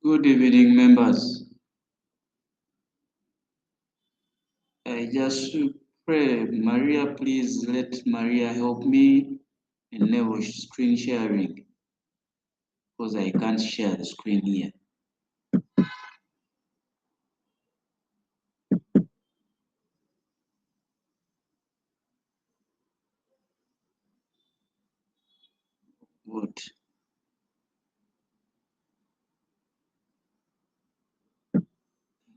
Good evening, members. I just pray, Maria, please let Maria help me enable screen sharing because I can't share the screen here. Good.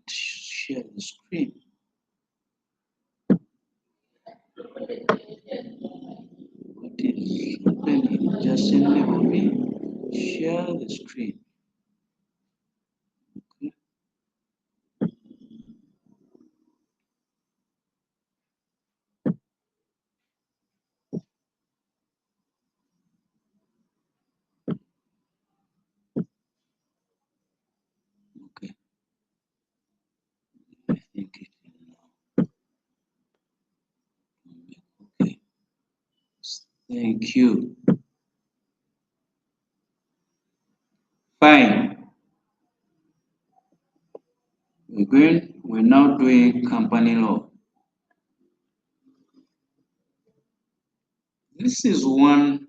Share the screen. What is happening? Just enable me. Share the screen. Okay. Okay. I think it will now. Okay. Thank you. Fine. We're now doing company law. This is one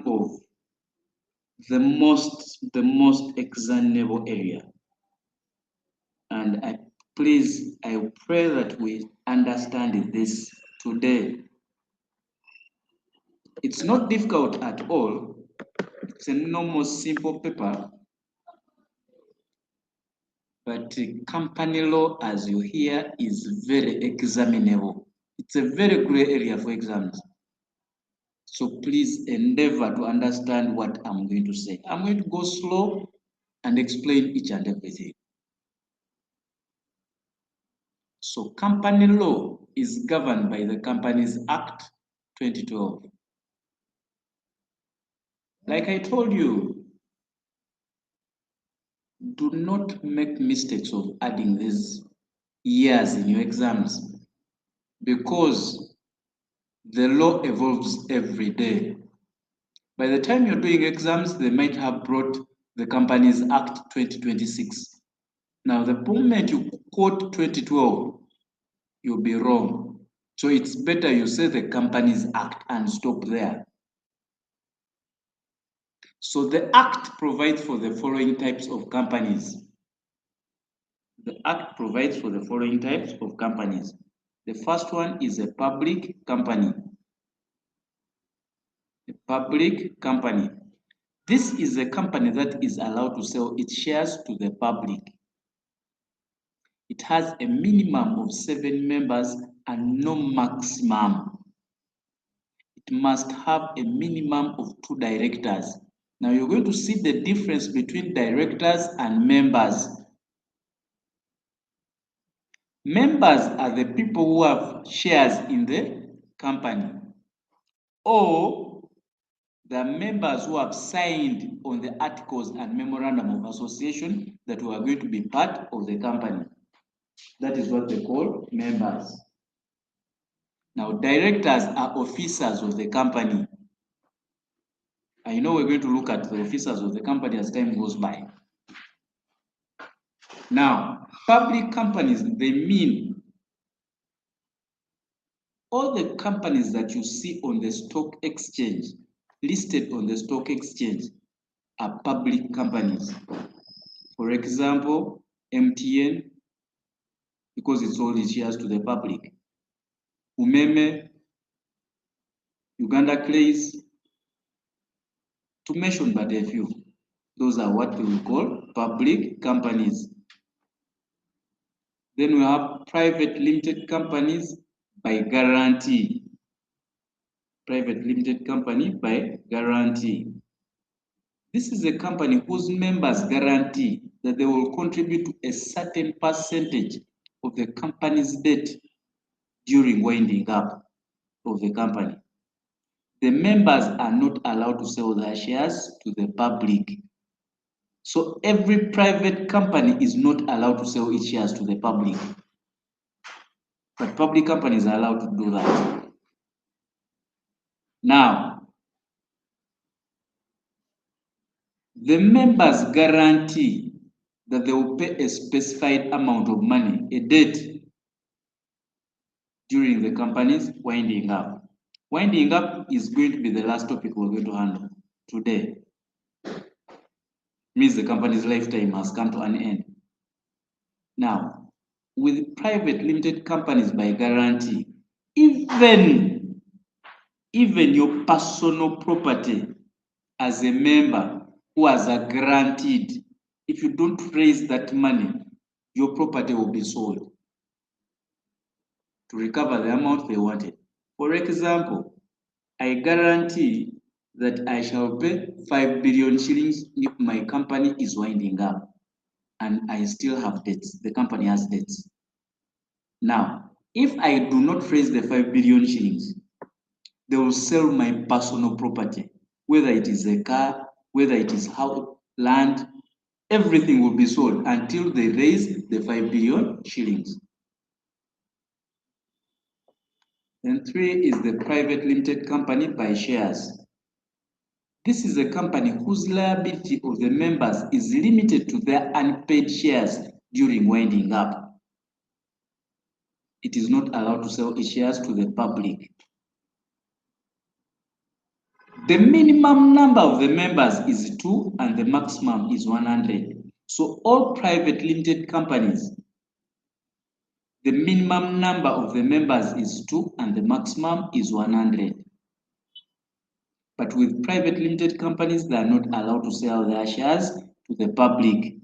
of the most examinable area, and I pray that we understand this today. It's not difficult at all. It's a normal simple paper, but company law, as you hear, is very examinable. It's a very gray area for exams. So please endeavor to understand what I'm going to say. I'm going to go slow and explain each and everything. So company law is governed by the Companies Act 2012. Like I told you, do not make mistakes of adding these years in your exams because the law evolves every day. By the time you're doing exams, they might have brought the Companies Act 2026. Now, the moment you quote 2012, you'll be wrong. So it's better you say the Companies Act and stop there. So the Act provides for the following types of companies. The Act provides for the following types of companies. The first one is a public company. A public company. This is a company that is allowed to sell its shares to the public. It has a minimum of 7 members and no maximum. It must have a minimum of 2 directors. Now you're going to see the difference between directors and members. Members are the people who have shares in the company, or the members who have signed on the articles and memorandum of association that we are going to be part of the company. That is what they call members. Now, directors are officers of the company. I know we're going to look at the officers of the company as time goes by. Now, public companies, they mean all the companies that you see on the stock exchange, listed on the stock exchange, are public companies. For example, MTN, because it sold its shares to the public. Umeme, Uganda Clays, to mention but a few. Those are what we will call public companies. Then we have private limited companies by guarantee. Private limited company by guarantee. This is a company whose members guarantee that they will contribute to a certain percentage of the company's debt during winding up of the company. The members are not allowed to sell their shares to the public. So every private company is not allowed to sell its shares to the public. But public companies are allowed to do that. Now, The members guarantee that they will pay a specified amount of money, a date, during the company's winding up. Winding up is going to be the last topic we're going to handle today. Means the company's lifetime has come to an end. Now, with private limited companies by guarantee, even your personal property as a member who has a guaranteed, if you don't raise that money, your property will be sold to recover the amount they wanted. For example, I guarantee that I shall pay 5 billion shillings if my company is winding up and I still have debts. The company has debts. Now, if I do not raise the 5 billion shillings, they will sell my personal property, whether it is a car, whether it is house, land, everything will be sold until they raise the 5 billion shillings. Then 3 is the private limited company by shares. This is a company whose liability of the members is limited to their unpaid shares during winding up. It is not allowed to sell its shares to the public. The minimum number of the members is 2 and the maximum is 100. So all private limited companies, the minimum number of the members is 2 and the maximum is 100. But with private limited companies, they are not allowed to sell their shares to the public.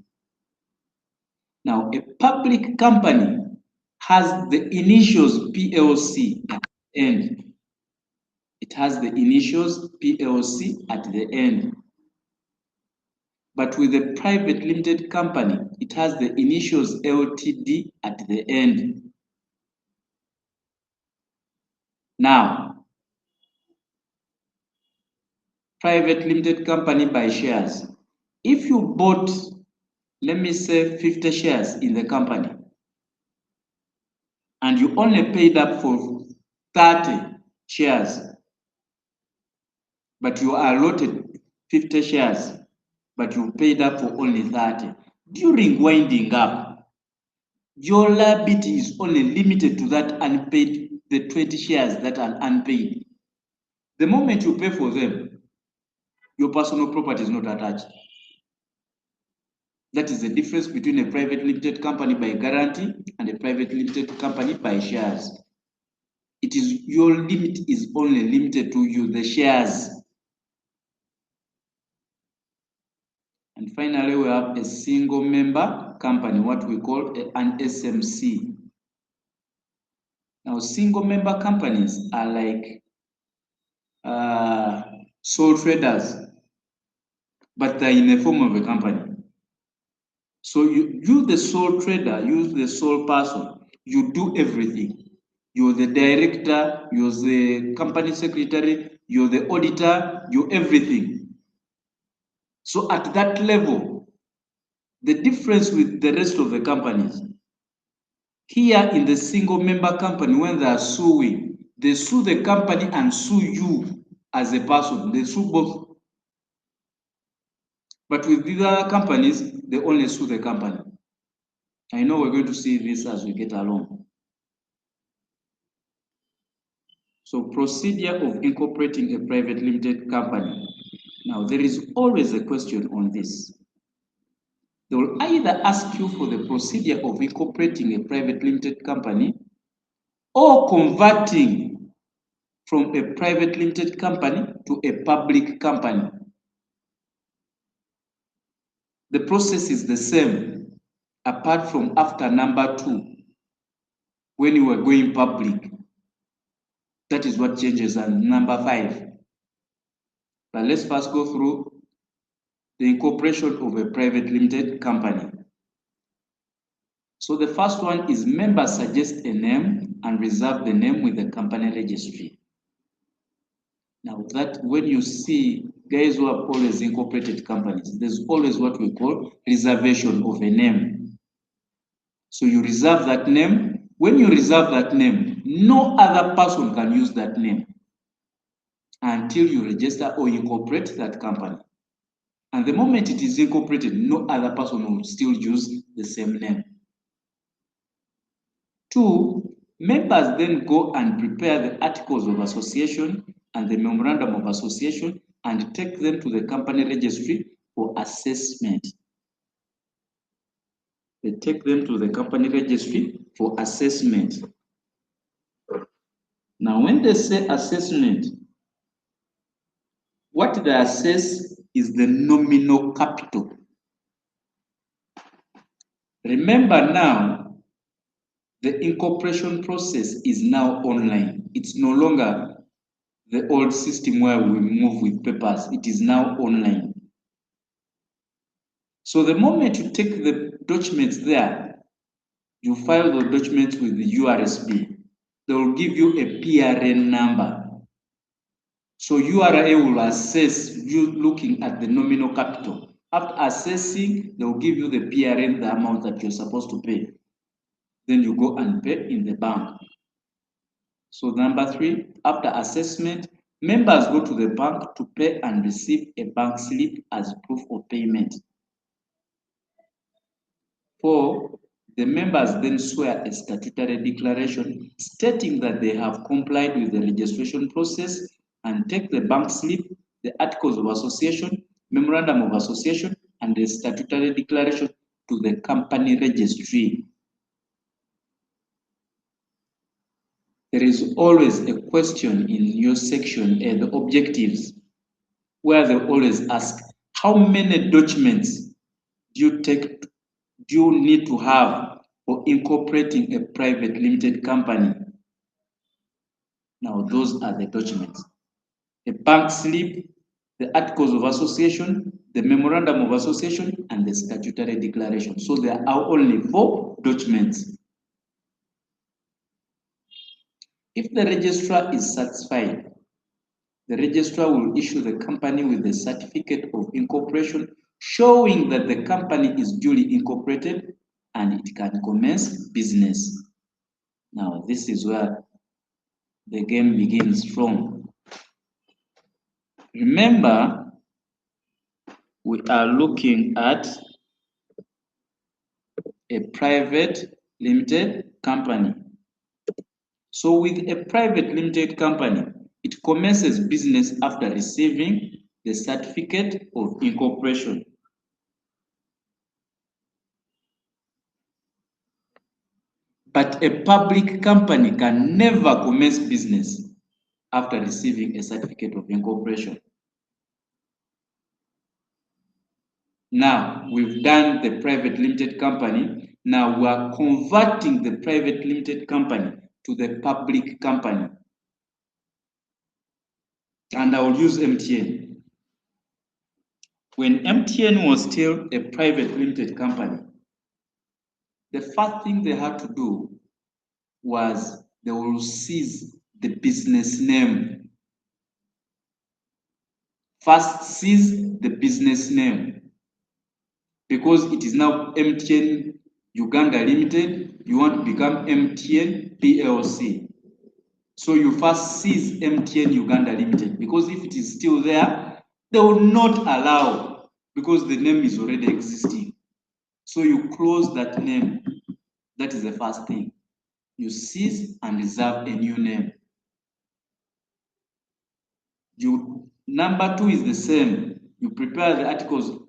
Now, a public company has the initials PLC at the end. It has the initials PLC at the end. But with a private limited company, it has the initials LTD at the end. Now, private limited company by shares. If you bought, let me say, 50 shares in the company, and you only paid up for 30 shares, but you are allotted 50 shares, but you paid up for only 30. During winding up, your liability is only limited to that unpaid, the 20 shares that are unpaid. The moment you pay for them, your personal property is not attached. That is the difference between a private limited company by guarantee and a private limited company by shares. It is your limit is only limited to you, the shares. And finally, we have a single member company, what we call an SMC. Now, single member companies are like sole traders, but they're in the form of a company. So you the sole trader, you the sole person, you do everything. You're the director, you're the company secretary, you're the auditor, you're everything. So at that level, the difference with the rest of the companies, here in the single member company, when they are suing, they sue the company and sue you as a person. They sue both. But with these other companies, they only sue the company. I know we're going to see this as we get along. So procedure of incorporating a private limited company. Now, there is always a question on this. They will either ask you for the procedure of incorporating a private limited company or converting from a private limited company to a public company. The process is the same, apart from after number 2, when you were going public. That is what changes on number 5. But let's first go through the incorporation of a private limited company. So the first one is members suggest a name and reserve the name with the company registry. Now that when you see guys who have always incorporated companies, there's always what we call reservation of a name. So you reserve that name. When you reserve that name, no other person can use that name until you register or incorporate that company. And the moment it is incorporated, no other person will still use the same name. 2, members then go and prepare the articles of association and the memorandum of association and take them to the company registry for assessment. They take them to the company registry for assessment. Now, when they say assessment, what they assess is the nominal capital. Remember now, the incorporation process is now online. It's no longer the old system where we move with papers. It is now online. So the moment you take the documents there, you file the documents with the URSB. They will give you a PRN number. So URA will assess you looking at the nominal capital. After assessing, they will give you the PRN, the amount that you're supposed to pay. Then you go and pay in the bank. So number 3, after assessment, members go to the bank to pay and receive a bank slip as proof of payment. 4, the members then swear a statutory declaration stating that they have complied with the registration process and take the bank slip, the articles of association, memorandum of association, and the statutory declaration to the company registry. There is always a question in your section A, the objectives, where they always ask, how many documents do you need to have for incorporating a private limited company? Now, those are the documents. A bank slip, the articles of association, the memorandum of association, and the statutory declaration. So there are only 4 documents. If the registrar is satisfied, the registrar will issue the company with a certificate of incorporation showing that the company is duly incorporated and it can commence business. Now, this is where the game begins from. Remember, we are looking at a private limited company. So with a private limited company, it commences business after receiving the certificate of incorporation. But a public company can never commence business after receiving a certificate of incorporation. Now, we've done the private limited company. Now we are converting the private limited company to the public company. And I will use MTN. When MTN was still a private limited company, the first thing they had to do was they will seize the business name. First, seize the business name. Because it is now MTN Uganda Limited, you want to become MTN PLC. So you first seize MTN Uganda Limited, because if it is still there, they will not allow, because the name is already existing. So you close that name. That is the first thing. You seize and reserve a new name. Number 2 is the same. You prepare the articles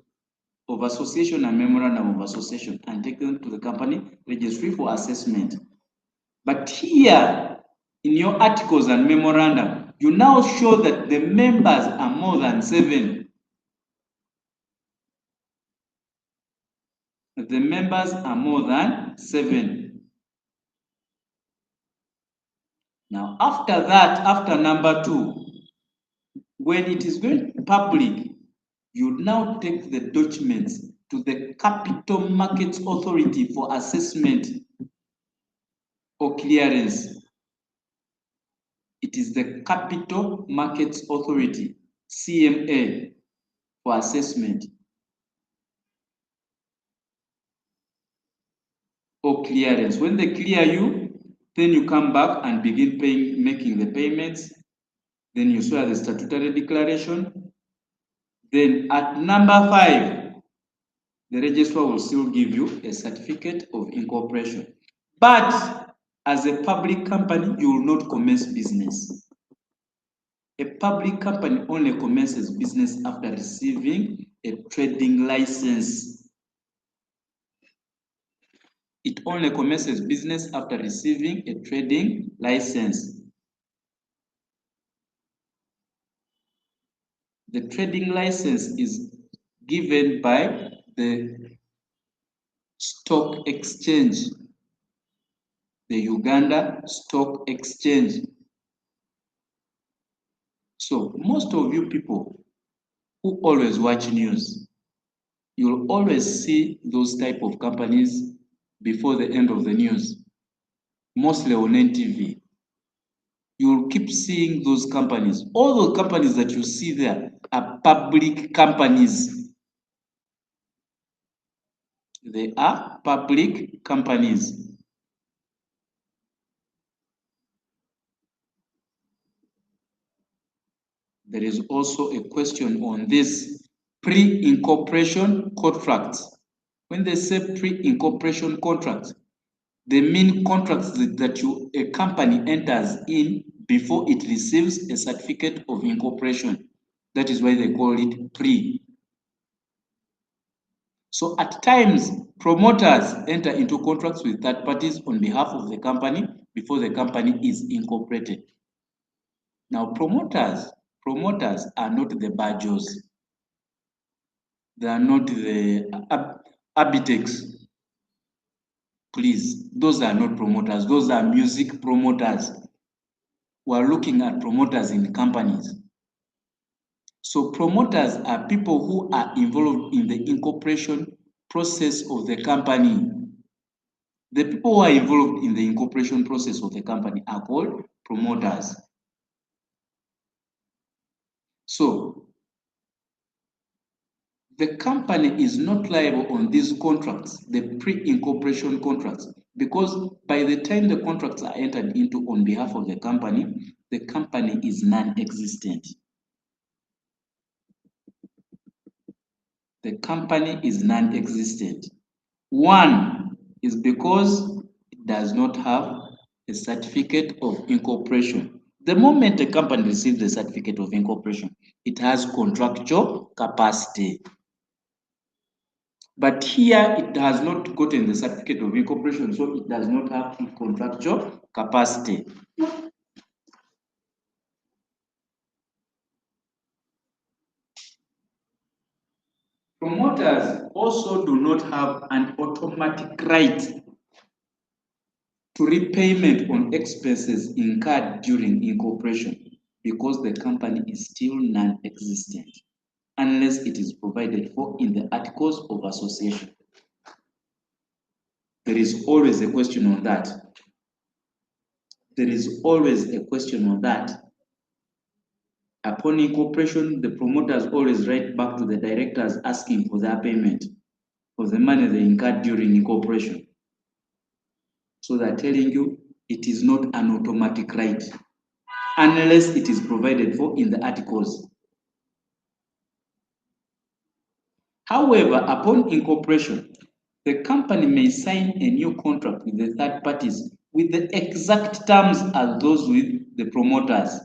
of association and memorandum of association and take them to the company registry for assessment. But here, in your articles and memorandum, you now show that the members are more than 7. The members are more than 7. Now, after that, after number 2, when it is going public, you now take the documents to the Capital Markets Authority for assessment or clearance. It is the Capital Markets Authority, CMA, for assessment or clearance. When they clear you, then you come back and begin making the payments. Then you swear the statutory declaration. Then at number 5, the registrar will still give you a certificate of incorporation. But as a public company, you will not commence business. A public company only commences business after receiving a trading license. It only commences business after receiving a trading license. The trading license is given by the stock exchange, the Uganda Stock Exchange. So most of you people who always watch news, you'll always see those type of companies before the end of the news, mostly on NTV. You'll keep seeing those companies. All those companies that you see there are public companies. They are public companies. There is also a question on this pre-incorporation contracts. When they say pre-incorporation contracts, they mean contracts that a company enters in before it receives a certificate of incorporation. That is why they call it pre. So at times, promoters enter into contracts with third parties on behalf of the company before the company is incorporated. Now, promoters are not the Bajos. They are not the Abitex. Please, those are not promoters. Those are music promoters. We are looking at promoters in companies. So promoters are people who are involved in the incorporation process of the company. The people who are involved in the incorporation process of the company are called promoters. So the company is not liable on these contracts, the pre-incorporation contracts, because by the time the contracts are entered into on behalf of the company is non-existent. The company is non-existent. One is because it does not have a certificate of incorporation. The moment a company receives a certificate of incorporation, it has contractual capacity. But here it has not gotten the certificate of incorporation, so it does not have contractual capacity. Promoters also do not have an automatic right to repayment on expenses incurred during incorporation because the company is still non-existent unless it is provided for in the Articles of Association. There is always a question on that. There is always a question on that. Upon incorporation, the promoters always write back to the directors asking for their payment for the money they incurred during incorporation. So they're telling you it is not an automatic right unless it is provided for in the articles. However, upon incorporation, the company may sign a new contract with the third parties with the exact terms as those with the promoters,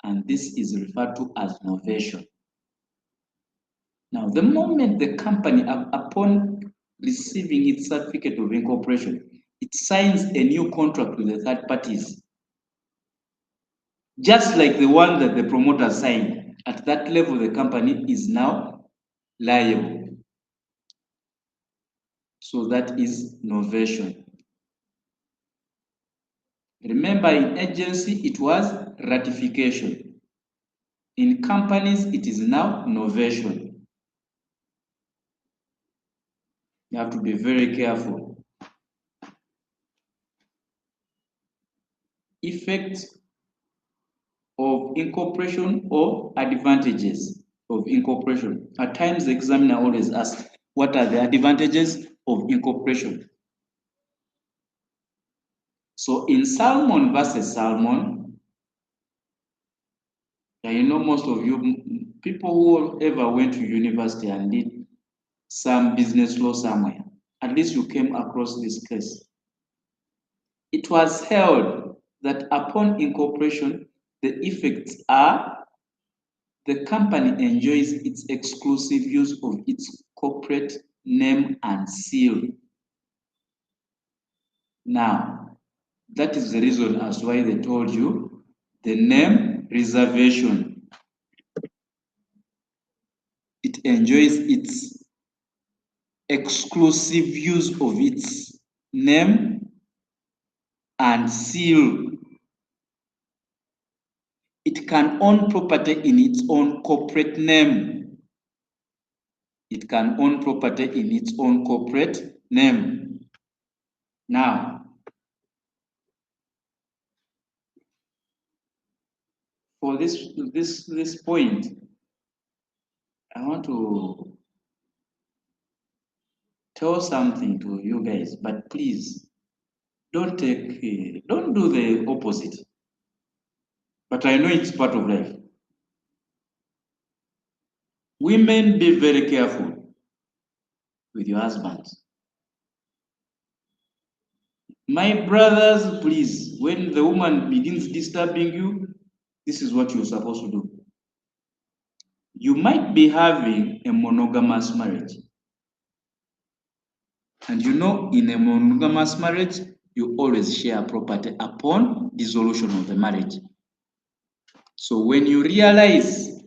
and this is referred to as novation. Now, the moment the company, upon receiving its certificate of incorporation, it signs a new contract with the third parties, just like the one that the promoter signed. At that level, the company is now liable. So that is novation. Remember, in agency, it was ratification. In companies, it is now novation. You have to be very careful. Effects of incorporation or advantages of incorporation. At times, the examiner always asks, what are the advantages of incorporation? So in Salmon versus Salmon, I know most of you people who ever went to university and did some business law somewhere, at least you came across this case. It was held that upon incorporation, the effects are the company enjoys its exclusive use of its corporate name and seal. Now, that is the reason as why they told you the name reservation. It enjoys its exclusive use of its name and seal. It can own property in its own corporate name. It can own property in its own corporate name. Now, for this point, I want to tell something to you guys, but please don't do the opposite. But I know it's part of life. Women, be very careful with your husbands. My brothers, please, when the woman begins disturbing you, this is what you're supposed to do. You might be having a monogamous marriage. And you know, in a monogamous marriage, you always share property upon dissolution of the marriage. So when you realize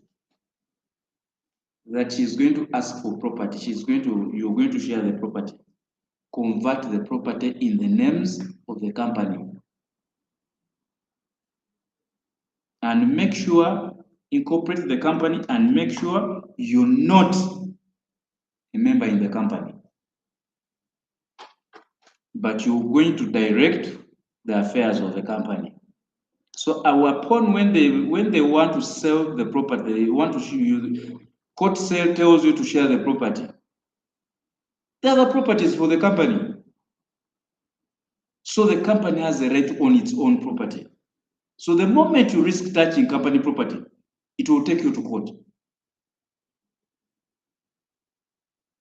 that she's going to ask for property, you're going to share the property, convert the property in the names of the company. And make sure, incorporate the company and make sure you're not a member in the company. But you're going to direct the affairs of the company. So upon when they want to sell the property, they want to show you, court sale tells you to share the property. The other property is for the company. So the company has a right to own its own property. So the moment you risk touching company property, it will take you to court.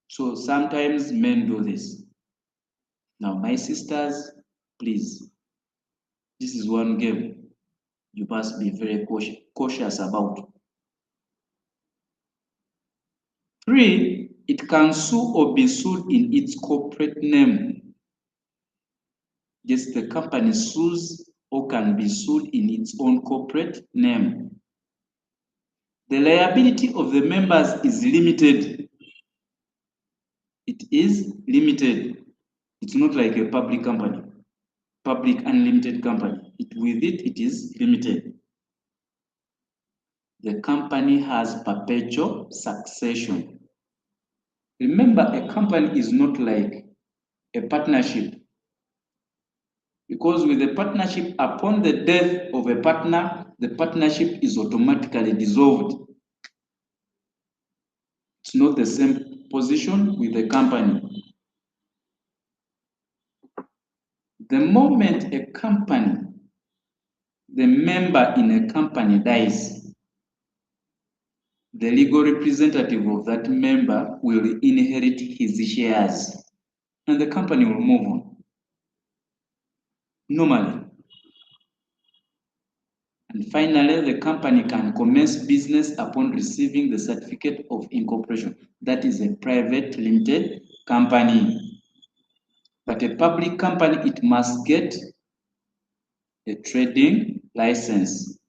So sometimes men do this. Now, my sisters, please, this is one game you must be very cautious about. 3, it can sue or be sued in its corporate name. Yes, the company sues or can be sued in its own corporate name. The liability of the members is limited. It is limited. It's not like a public company, public unlimited company. With it is limited. The company has perpetual succession. Remember, a company is not like a partnership. Because with a partnership, upon the death of a partner, the partnership is automatically dissolved. It's not the same position with the company. The moment a company, the member in a company dies, the legal representative of that member will inherit his shares and the company will move on. Normally. And finally, the company can commence business upon receiving the certificate of incorporation. That is a private limited company. But a public company, it must get a trading license.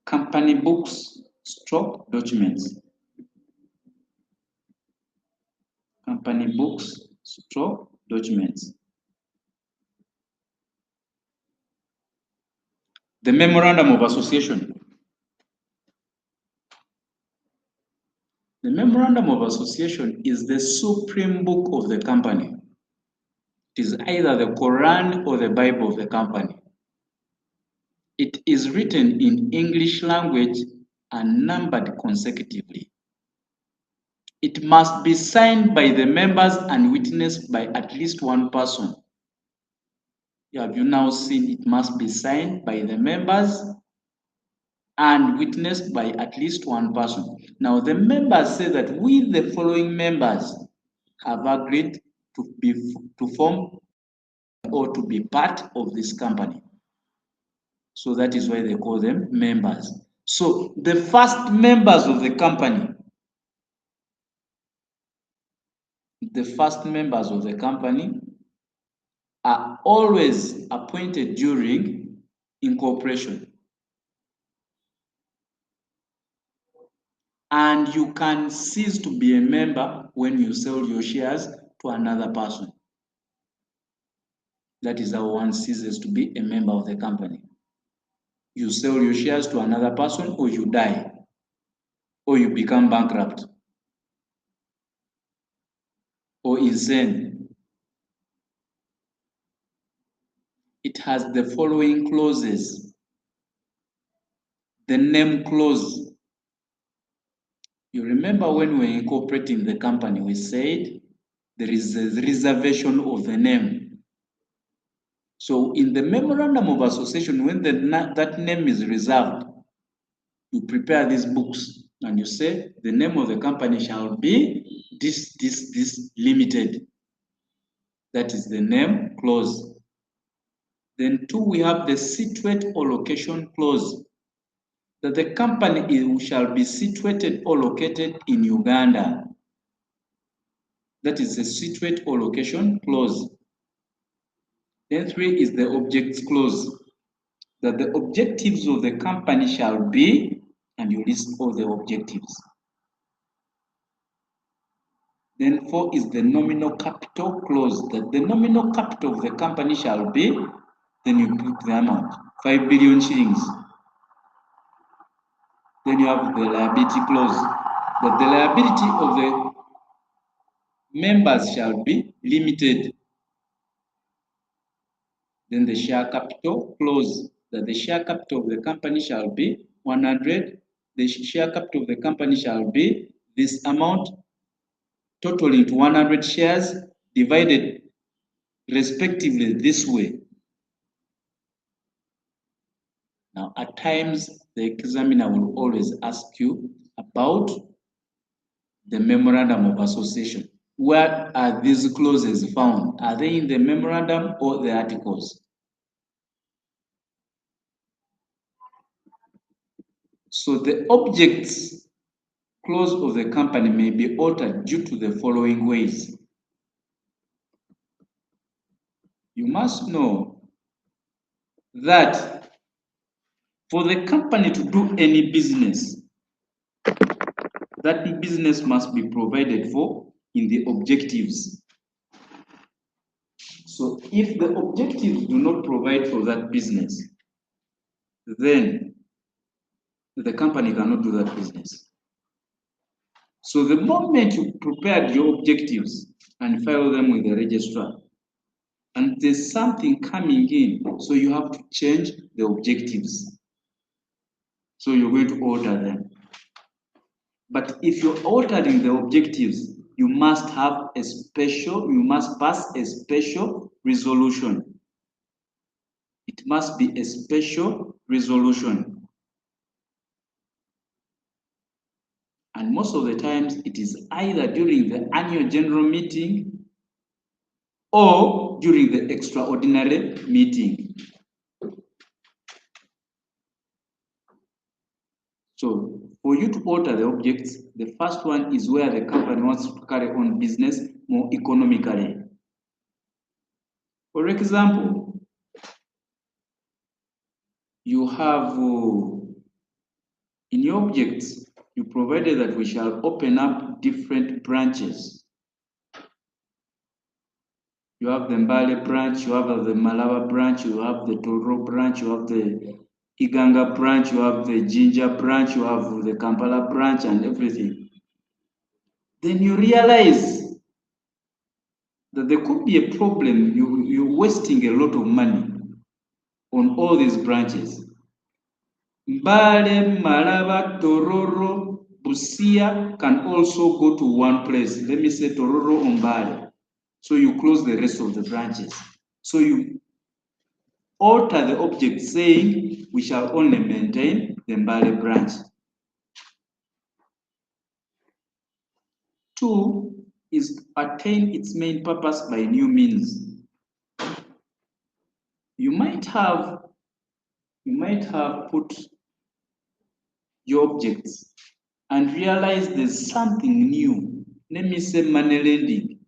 Company books, stroke documents. Company books, stroke documents. The Memorandum of Association. The Memorandum of Association is the supreme book of the company. It is either the Quran or the Bible of the company. It is written in English language and numbered consecutively. It must be signed by the members and witnessed by at least one person. Have you now seen it must be signed by the members and witnessed by at least one person. Now, the members say that we, the following members, have agreed to form or to be part of this company. So that is why they call them members. So the first members of the company, are always appointed during incorporation. And you can cease to be a member when you sell your shares to another person. That is how one ceases to be a member of the company. You sell your shares to another person, or you die, or you become bankrupt, or insane. It has the following clauses. The name clause. You remember when we were incorporating the company, we said there is a reservation of the name. So in the memorandum of association, when that name is reserved, you prepare these books and you say the name of the company shall be this limited. That is the name clause. Then 2, we have the situate or location clause, that the company shall be situated or located in Uganda. That is the situate or location clause. Then 3 is the objects clause, that the objectives of the company shall be, and you list all the objectives. Then 4 is the nominal capital clause, that the nominal capital of the company shall be, then you put the amount, 5 billion shillings. Then you have the liability clause, that the liability of the members shall be limited. Then the share capital clause, that the share capital of the company shall be 100. The share capital of the company shall be this amount, totaling to 100 shares, divided respectively this way. Now, at times, the examiner will always ask you about the memorandum of association. Where are these clauses found? Are they in the memorandum or the articles? So the objects clause of the company may be altered due to the following ways. You must know that for the company to do any business, that business must be provided for in the objectives. So if the objectives do not provide for that business, then the company cannot do that business. So the moment you prepared your objectives and file them with the registrar, and there's something coming in, so you have to change the objectives. So you're going to alter them. But if you're altering the objectives, you must pass a special resolution. It must be a special resolution. And most of the times, it is either during the annual general meeting or during the extraordinary meeting. So for you to alter the objects, the first one is where the company wants to carry on business more economically. For example, you have in your objects, you provided that we shall open up different branches. You have the Mbale branch, you have the Malaba branch, you have the Tororo branch, you have the Iganga branch, you have the Jinja branch, you have the Kampala branch and everything. Then you realize that there could be a problem. You're wasting a lot of money on all these branches. Mbale, Malaba, Tororo, Busia can also go to one place. Let me say Tororo or Mbale. So you close the rest of the branches. So you alter the object saying we shall only maintain the Mbale branch. 2 is to attain its main purpose by new means. You might have put your objects and realize there's something new. Let me say money lending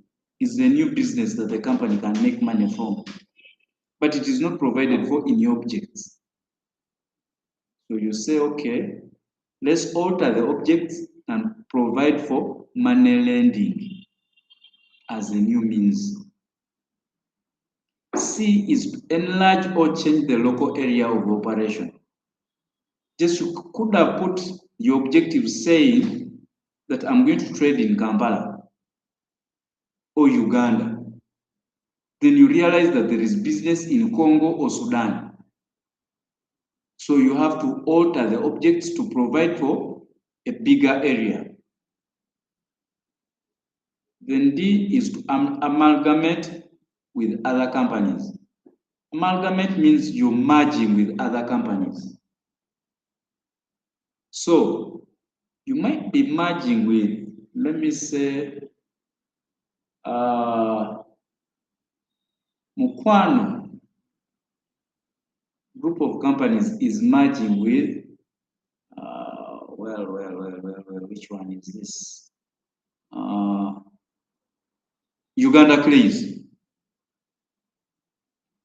is a new business that the company can make money from, but it is not provided for in your objects. So you say, okay, let's alter the objects and provide for money lending as a new means. C is to enlarge or change the local area of operation. Just you could have put your objective saying that I'm going to trade in Kampala or Uganda. Then you realize that there is business in Congo or Sudan. So you have to alter the objects to provide for a bigger area. Then D is to amalgamate with other companies. Amalgamate means you're merging with other companies. So you might be merging with, let me say, Mukwano group of companies is merging with, which one is this? Uganda Clays.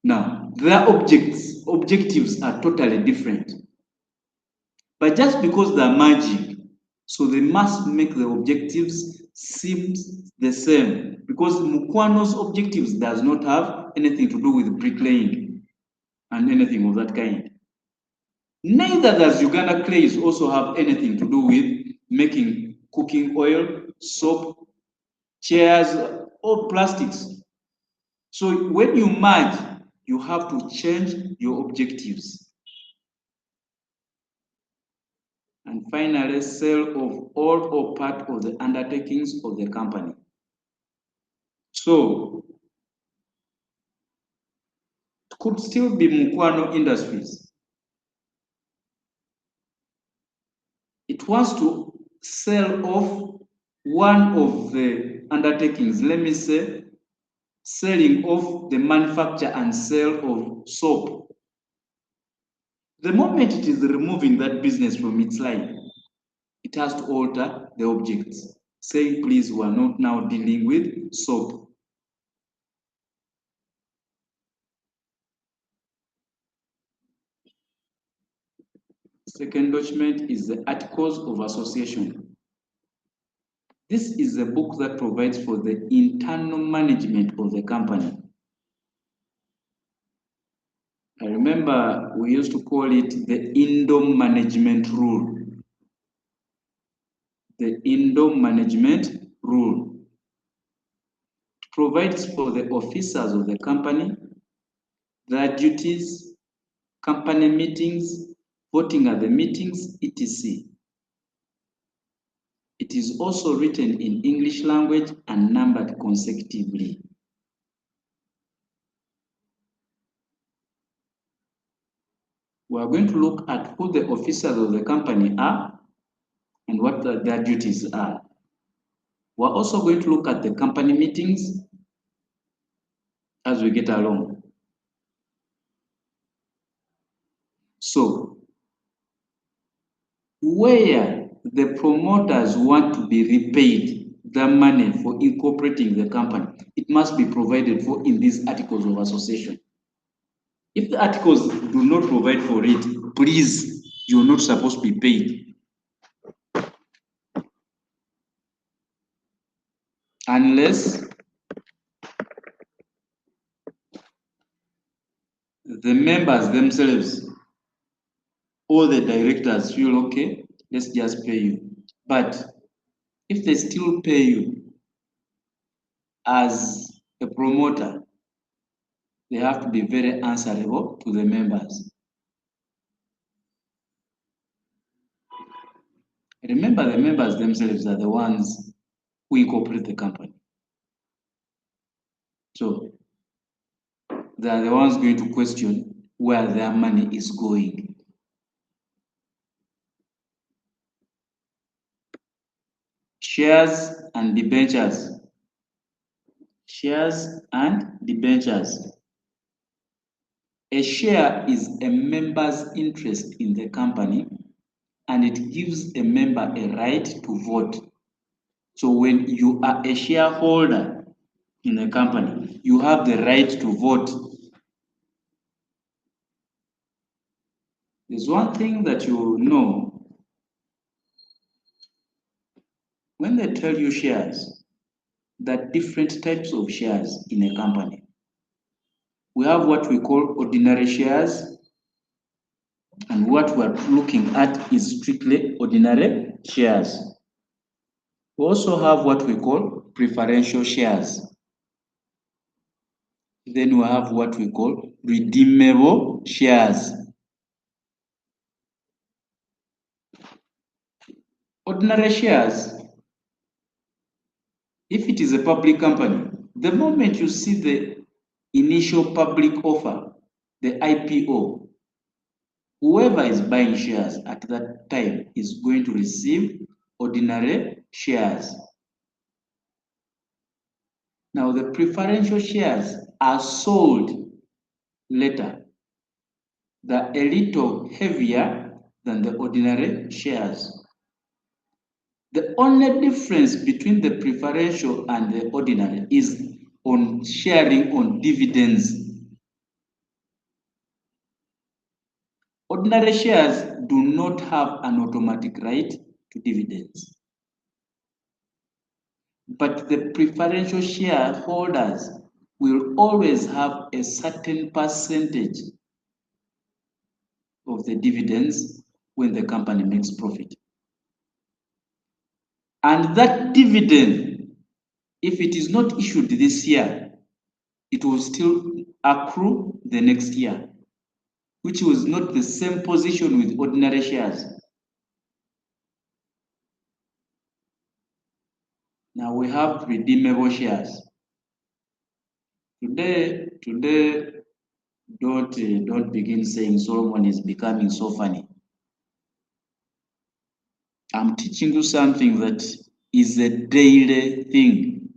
Now, their objectives are totally different. But just because they're merging, so they must make the objectives seem the same, because Mukwano's objectives does not have anything to do with bricklaying and anything of that kind. Neither does Uganda Clays also have anything to do with making cooking oil, soap, chairs, or plastics. So when you merge, you have to change your objectives. And finally, sale of all or part of the undertakings of the company. So it could still be Mukwano Industries. It wants to sell off one of the undertakings, let me say, selling off the manufacture and sale of soap. The moment it is removing that business from its line, it has to alter the objects, saying, please, we are not now dealing with soap. Second document is the Articles of Association. This is a book that provides for the internal management of the company. I remember we used to call it the Indo Management Rule. The Indo Management Rule. It provides for the officers of the company, their duties, company meetings, voting at the meetings, etc. It is also written in English language and numbered consecutively. We are going to look at who the officers of the company are and what their duties are. We are also going to look at the company meetings as we get along. So, where the promoters want to be repaid the money for incorporating the company, it must be provided for in these articles of association. If the articles do not provide for it, please, you're not supposed to be paid. Unless the members themselves or the directors feel, okay, let's just pay you. But if they still pay you as a promoter, they have to be very answerable to the members. Remember, the members themselves are the ones who incorporate the company. So they are the ones going to question where their money is going. Shares and debentures. Shares and debentures. A share is a member's interest in the company, and it gives a member a right to vote. So when you are a shareholder in a company, you have the right to vote. There's one thing that you know. When they tell you shares, there are different types of shares in a company. We have what we call ordinary shares, and what we're looking at is strictly ordinary shares. We also have what we call preferential shares. Then we have what we call redeemable shares. Ordinary shares, if it is a public company, the moment you see the initial public offer, the IPO, whoever is buying shares at that time is going to receive ordinary shares. Now, the preferential shares are sold later. They're a little heavier than the ordinary shares. The only difference between the preferential and the ordinary is on sharing on dividends. Ordinary shares do not have an automatic right to dividends. But the preferential shareholders will always have a certain percentage of the dividends when the company makes profit. And that dividend, if it is not issued this year, it will still accrue the next year, which was not the same position with ordinary shares. Now we have redeemable shares. Today, don't begin saying Solomon is becoming so funny. I'm teaching you something that is a daily thing.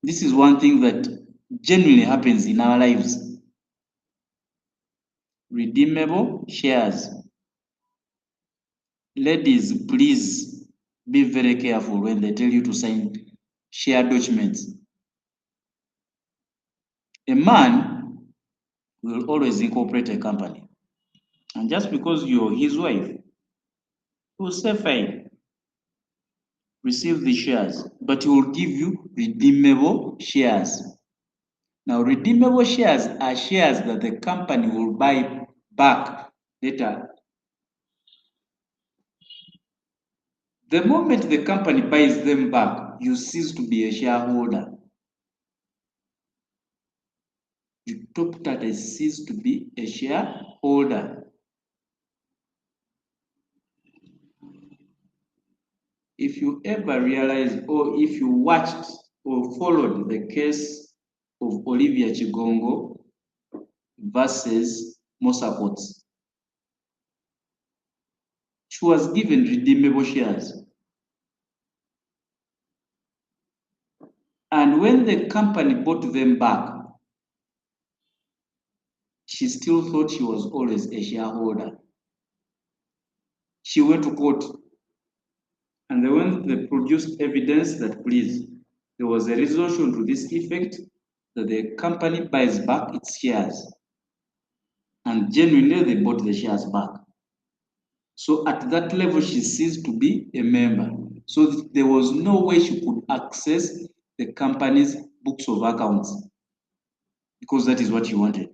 This is one thing that genuinely happens in our lives. Redeemable shares. Ladies, please be very careful when they tell you to sign share documents. A man will always incorporate a company. And just because you're his wife, he will say, fine, receive the shares, but he will give you redeemable shares. Now, redeemable shares are shares that the company will buy back later. The moment the company buys them back, you cease to be a shareholder. You totally cease to be a shareholder. If you ever realize, or if you watched or followed the case of Olivia Chigongo versus Mosapot, she was given redeemable shares. And when the company bought them back, she still thought she was always a shareholder. She went to court, and they produced evidence that, please, there was a resolution to this effect that the company buys back its shares. And genuinely, they bought the shares back. So at that level, she ceased to be a member. So there was no way she could access the company's books of accounts, because that is what she wanted.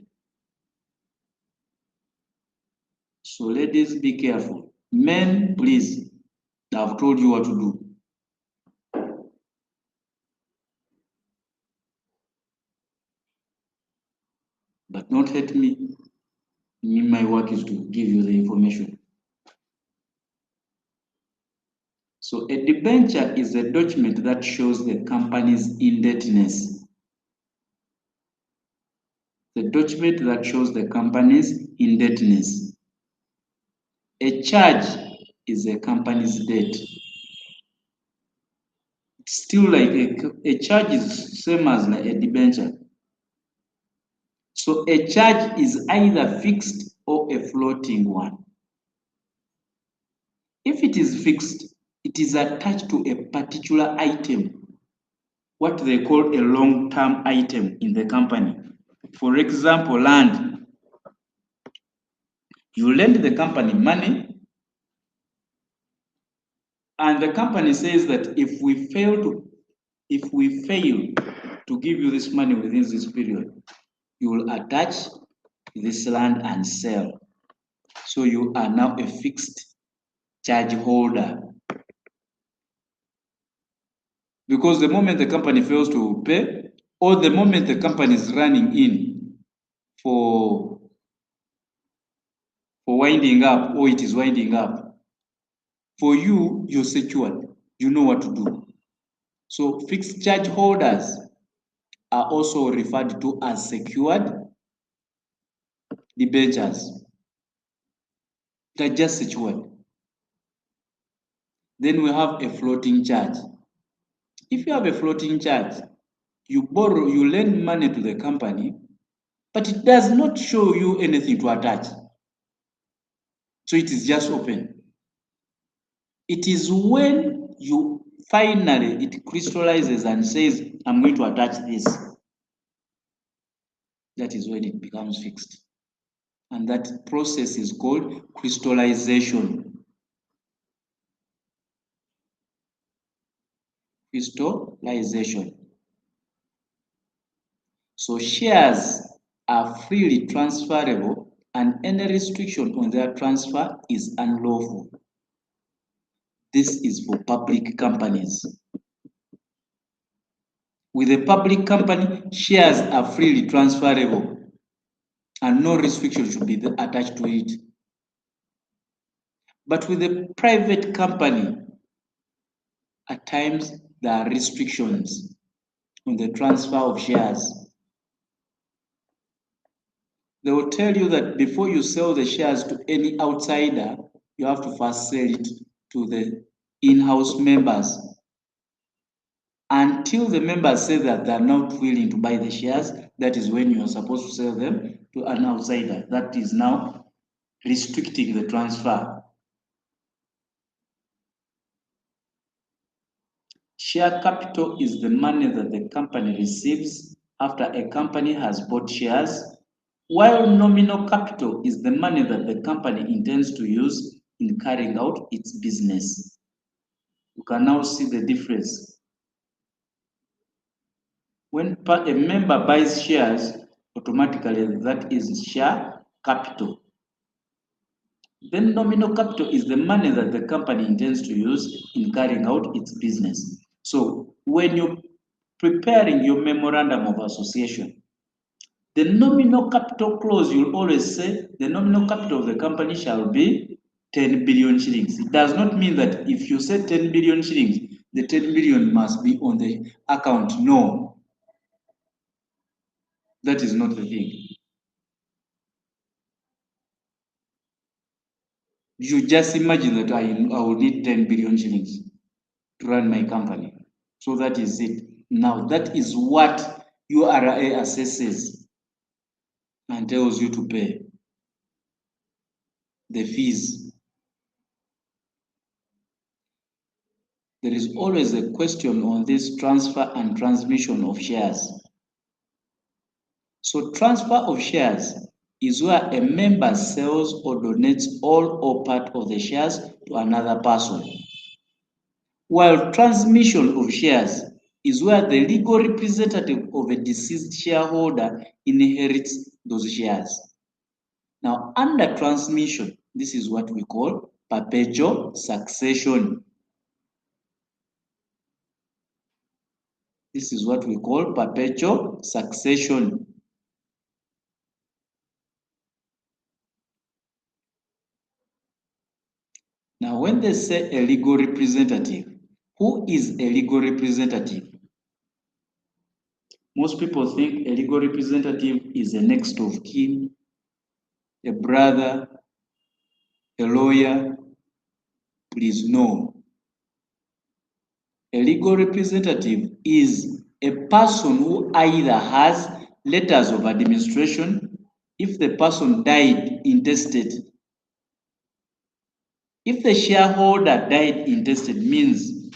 So ladies, be careful. Men, please, I've told you what to do. But don't hate me. My work is to give you the information. So a debenture is a document that shows the company's indebtedness. The document that shows the company's indebtedness. A charge is a company's debt. It's still like a charge is same as like a debenture. So a charge is either fixed or a floating one. If it is fixed, it is attached to a particular item, what they call a long-term item in the company. For example, land. You lend the company money, and the company says that if we fail to give you this money within this period, you will attach this land and sell. So you are now a fixed charge holder. Because the moment the company fails to pay, or the moment the company is running in for winding up, or it is winding up, for you, you're secured. You know what to do. So fixed charge holders are also referred to as secured debentures. They're just secured. Then we have a floating charge. If you have a floating charge, you lend money to the company, but it does not show you anything to attach. So it is just open. It is when you finally, it crystallizes and says, I'm going to attach this. That is when it becomes fixed. And that process is called crystallization. Crystallization. So shares are freely transferable and any restriction on their transfer is unlawful. This is for public companies. With a public company, shares are freely transferable and no restriction should be attached to it. But with a private company, at times there are restrictions on the transfer of shares. They will tell you that before you sell the shares to any outsider, you have to first sell it to the in-house members. Until the members say that they are not willing to buy the shares, that is when you are supposed to sell them to an outsider. That is now restricting the transfer. Share capital is the money that the company receives after a company has bought shares, while nominal capital is the money that the company intends to use in carrying out its business. You can now see the difference. When a member buys shares, automatically that is share capital. Then nominal capital is the money that the company intends to use in carrying out its business. So when you're preparing your memorandum of association, the nominal capital clause, you'll always say the nominal capital of the company shall be 10 billion shillings. It does not mean that if you say 10 billion shillings, the 10 billion must be on the account. No, that is not the thing. You just imagine that I will need 10 billion shillings to run my company. So that is it. Now, that is what URA assesses and tells you to pay the fees. There is always a question on this transfer and transmission of shares. So transfer of shares is where a member sells or donates all or part of the shares to another person. While transmission of shares is where the legal representative of a deceased shareholder inherits those shares. Now, under transmission, this is what we call perpetual succession. This is what we call perpetual succession. Now, when they say a legal representative, who is a legal representative? Most people think a legal representative is a next of kin, a brother, a lawyer. Please no. A legal representative is a person who either has letters of administration if the person died intestate. If the shareholder died intestate means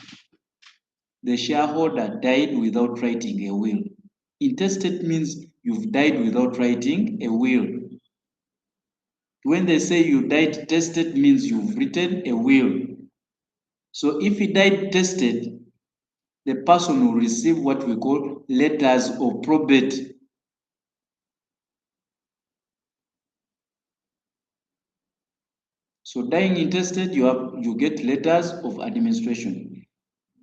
the shareholder died without writing a will. Intestate means you've died without writing a will. When they say you died tested means you've written a will. So if he died tested, the person will receive what we call letters of probate. So dying intestate, you get letters of administration.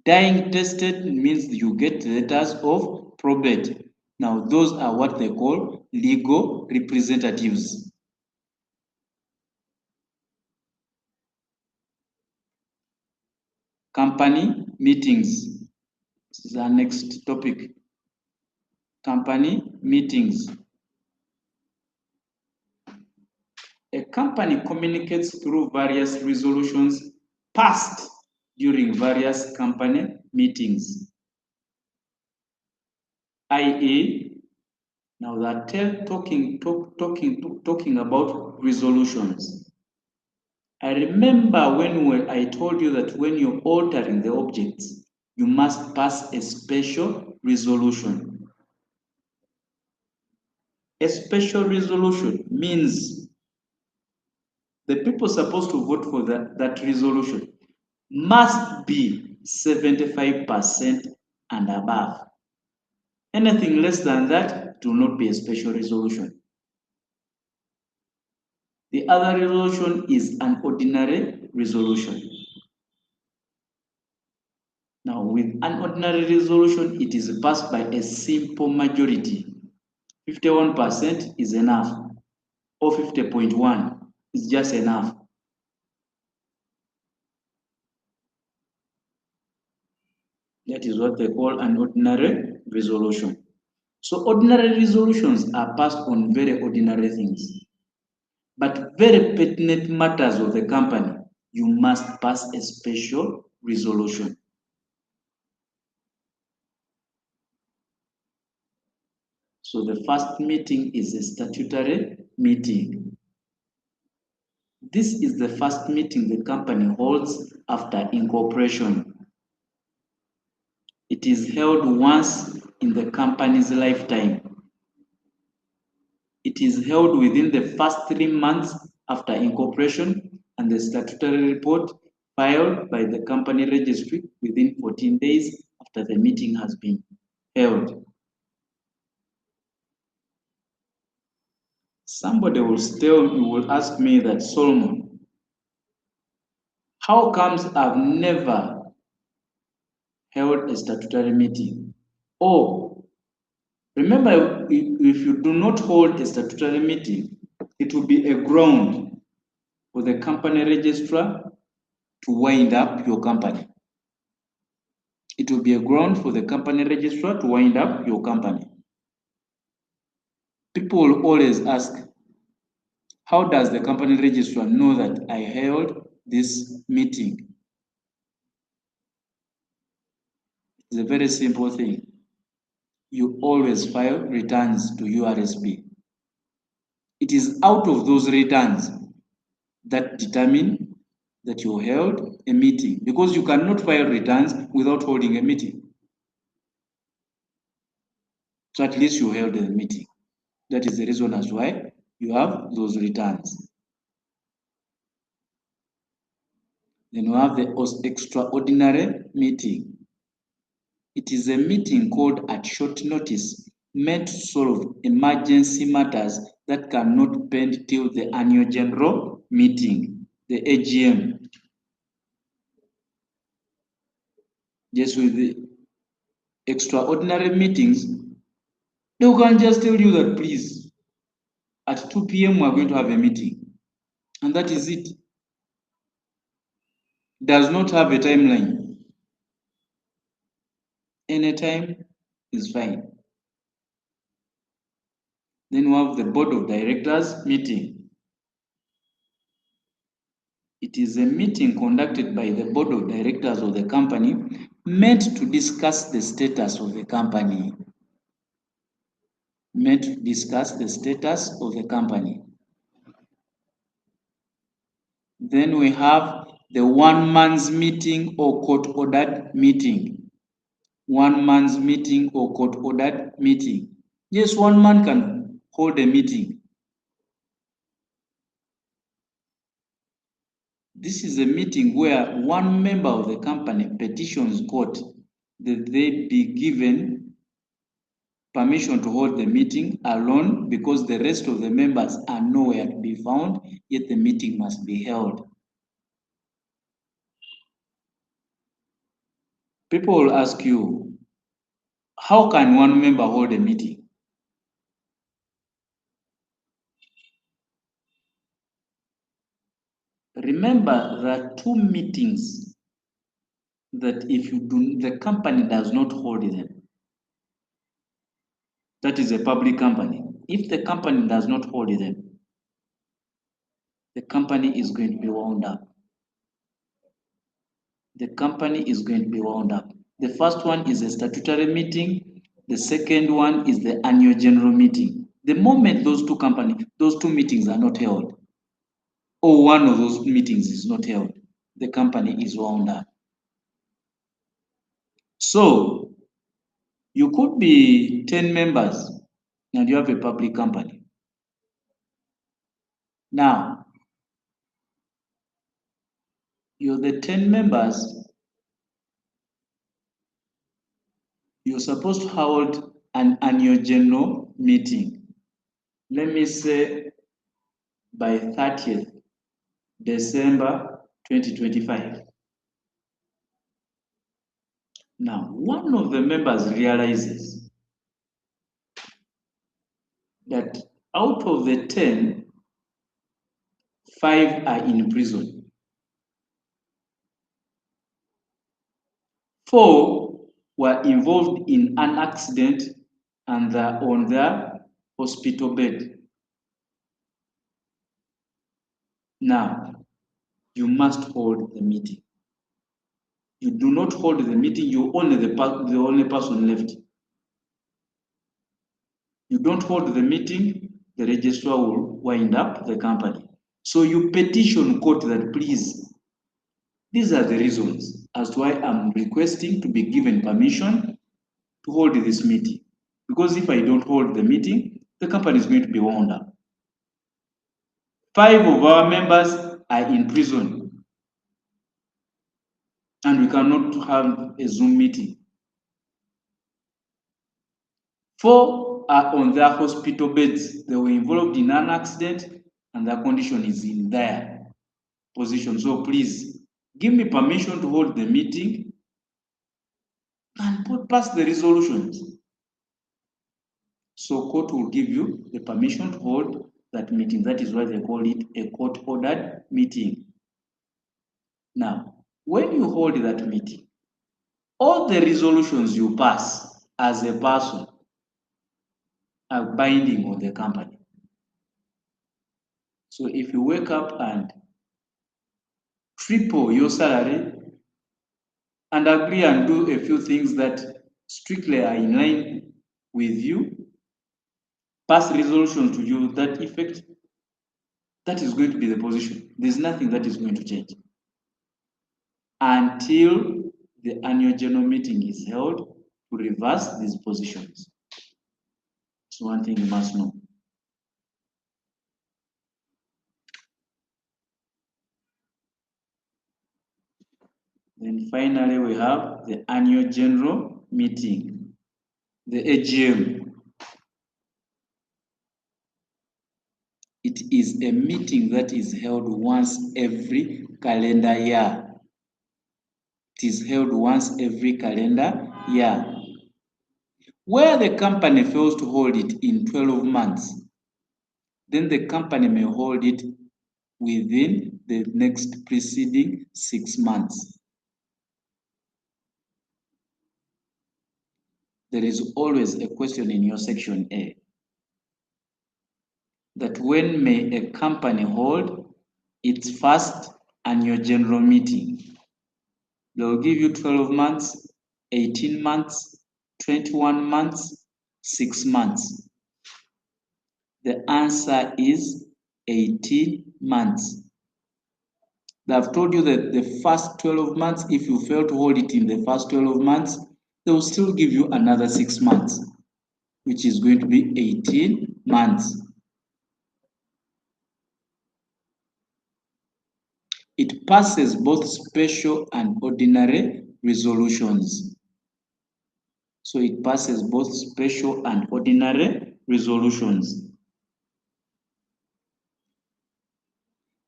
Dying tested means you get letters of probate. Now those are what they call legal representatives. Company meetings. This is our next topic. Company meetings. A company communicates through various resolutions passed during various company meetings. I.e., now that talking about resolutions. I remember when I told you that when you're altering the objects, you must pass a special resolution. A special resolution means the people supposed to vote for that resolution must be 75% and above. Anything less than that will not be a special resolution. The other resolution is an ordinary resolution. Now, with an ordinary resolution, it is passed by a simple majority. 51% is enough, or 50.1 is just enough. That is what they call an ordinary resolution. So ordinary resolutions are passed on very ordinary things. But very pertinent matters of the company, you must pass a special resolution. So the first meeting is a statutory meeting. This is the first meeting the company holds after incorporation. It is held once in the company's lifetime. It is held within the first 3 months after incorporation, and the statutory report filed by the company registry within 14 days after the meeting has been held. Somebody will ask me that, Solomon, how comes I've never held a statutory meeting? Oh, remember, if you do not hold a statutory meeting, it will be a ground for the company registrar to wind up your company. It will be a ground for the company registrar to wind up your company. People will always ask, how does the company registrar know that I held this meeting? It's a very simple thing. You always file returns to URSB. It is out of those returns that determine that you held a meeting, because you cannot file returns without holding a meeting. So at least you held a meeting. That is the reason as why you have those returns. Then you have the extraordinary meeting. It is a meeting called at short notice, meant to solve emergency matters that cannot bend till the annual general meeting, the AGM. Just with the extraordinary meetings, they can just tell you that, please, at 2 p.m. we're going to have a meeting. And that is it. Does not have a timeline. Anytime is fine. Then we have the board of directors meeting. It It is a meeting conducted by the board of directors of the company meant to discuss the status of the company. Meant to discuss the status of the company. Then we have the 1 month's meeting or court-ordered meeting. 1 month's meeting or court-ordered meeting. Yes, 1 man can hold a meeting. This is a meeting where one member of the company petitions court that they be given permission to hold the meeting alone because the rest of the members are nowhere to be found, yet the meeting must be held. People will ask you, how can one member hold a meeting? Remember, there are 2 meetings that if you do, the company does not hold them. That is a public company. If the company does not hold them, the company is going to be wound up. The company is going to be wound up. The first one is a statutory meeting. The second one is the annual general meeting. The moment those two meetings are not held, or one of those meetings is not held, the company is wound up. So you could be 10 members and you have a public company. Now, you're the 10 members, you're supposed to hold an annual general meeting. Let me say by 30th December 2025. Now, one of the members realizes that out of the 10, 5 are in prison. 4 were involved in an accident and are on their hospital bed. Now, you must hold the meeting. You do not hold the meeting, you're only the only person left. You don't hold the meeting, the registrar will wind up the company. So you petition court that please, these are the reasons as to why I'm requesting to be given permission to hold this meeting. Because if I don't hold the meeting, the company is going to be wound up. 5 of our members are in prison and we cannot have a Zoom meeting. 4 are on their hospital beds. They were involved in an accident and their condition is in their position. So please give me permission to hold the meeting and pass the resolutions. So court will give you the permission to hold that meeting. That is why they call it a court-ordered meeting. Now, when you hold that meeting, all the resolutions you pass as a person are binding on the company. So if you wake up and triple your salary and agree and do a few things that strictly are in line with you, pass resolutions to you that effect, that is going to be the position. There's nothing that is going to change until the annual general meeting is held to reverse these positions. So one thing you must know. Then finally, we have the annual general meeting, the AGM. It is a meeting that is held once every calendar year. It is held once every calendar year. Where the company fails to hold it in 12 months, then the company may hold it within the next preceding 6 months. There is always a question in your section A that when may a company hold its first annual general meeting. They'll give you 12 months, 18 months, 21 months, 6 months. The answer is 18 months. They've told you that the first 12 months, if you fail to hold it in the first 12 months, they will still give you another 6 months, which is going to be 18 months. It passes both special and ordinary resolutions. So it passes both special and ordinary resolutions.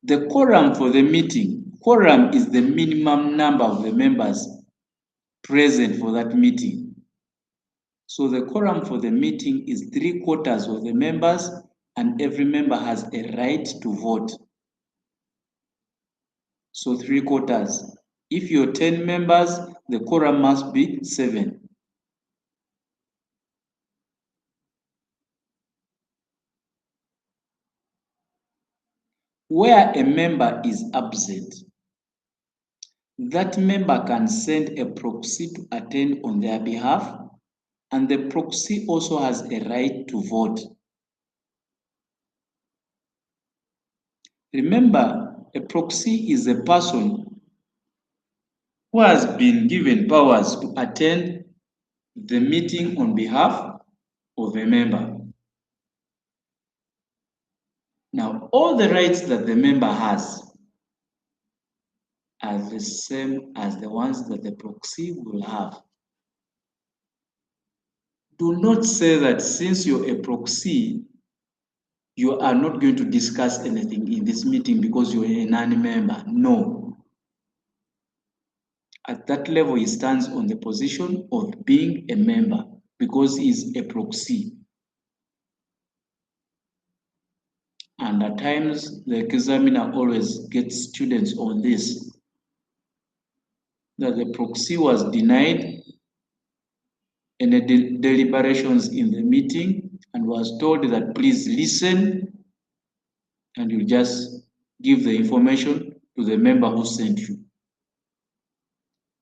The quorum for the meeting. Quorum is the minimum number of the members present for that meeting. So the quorum for the meeting is 3/4 of the members, and every member has a right to vote. So 3/4. If you're 10 members, the quorum must be 7. Where a member is absent, that member can send a proxy to attend on their behalf, and the proxy also has a right to vote. Remember, a proxy is a person who has been given powers to attend the meeting on behalf of a member. Now, all the rights that the member has are the same as the ones that the proxy will have. Do not say that since you're a proxy, you are not going to discuss anything in this meeting because you're a non-member. No. At that level, he stands on the position of being a member because he's a proxy. And at times, the examiner always gets students on this, that the proxy was denied any deliberations in the meeting and was told that please listen, and you just give the information to the member who sent you.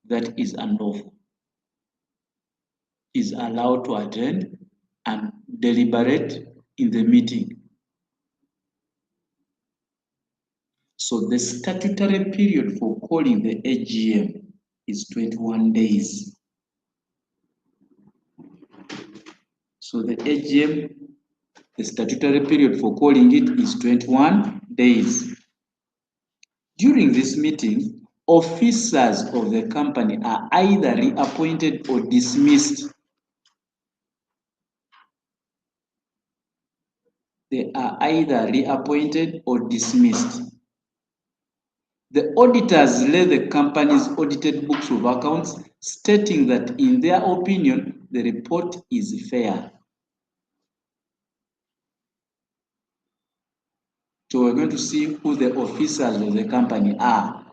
That is unlawful. Is allowed to attend and deliberate in the meeting. So the statutory period for calling the AGM is 21 days. So the AGM, the statutory period for calling it is 21 days. During this meeting, officers of the company are either reappointed or dismissed. They are either reappointed or dismissed. The auditors lay the company's audited books of accounts, stating that in their opinion, the report is fair. So we're going to see who the officers of the company are.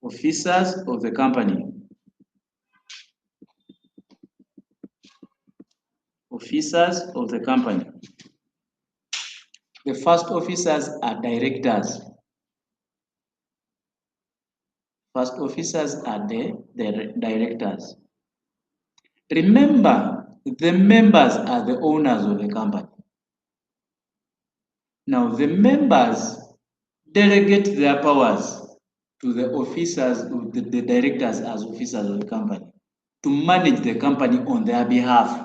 Officers of the company. Officers of the company. The first officers are directors. First officers are the directors. Remember, the members are the owners of the company. Now, the members delegate their powers to the officers, the directors as officers of the company, to manage the company on their behalf.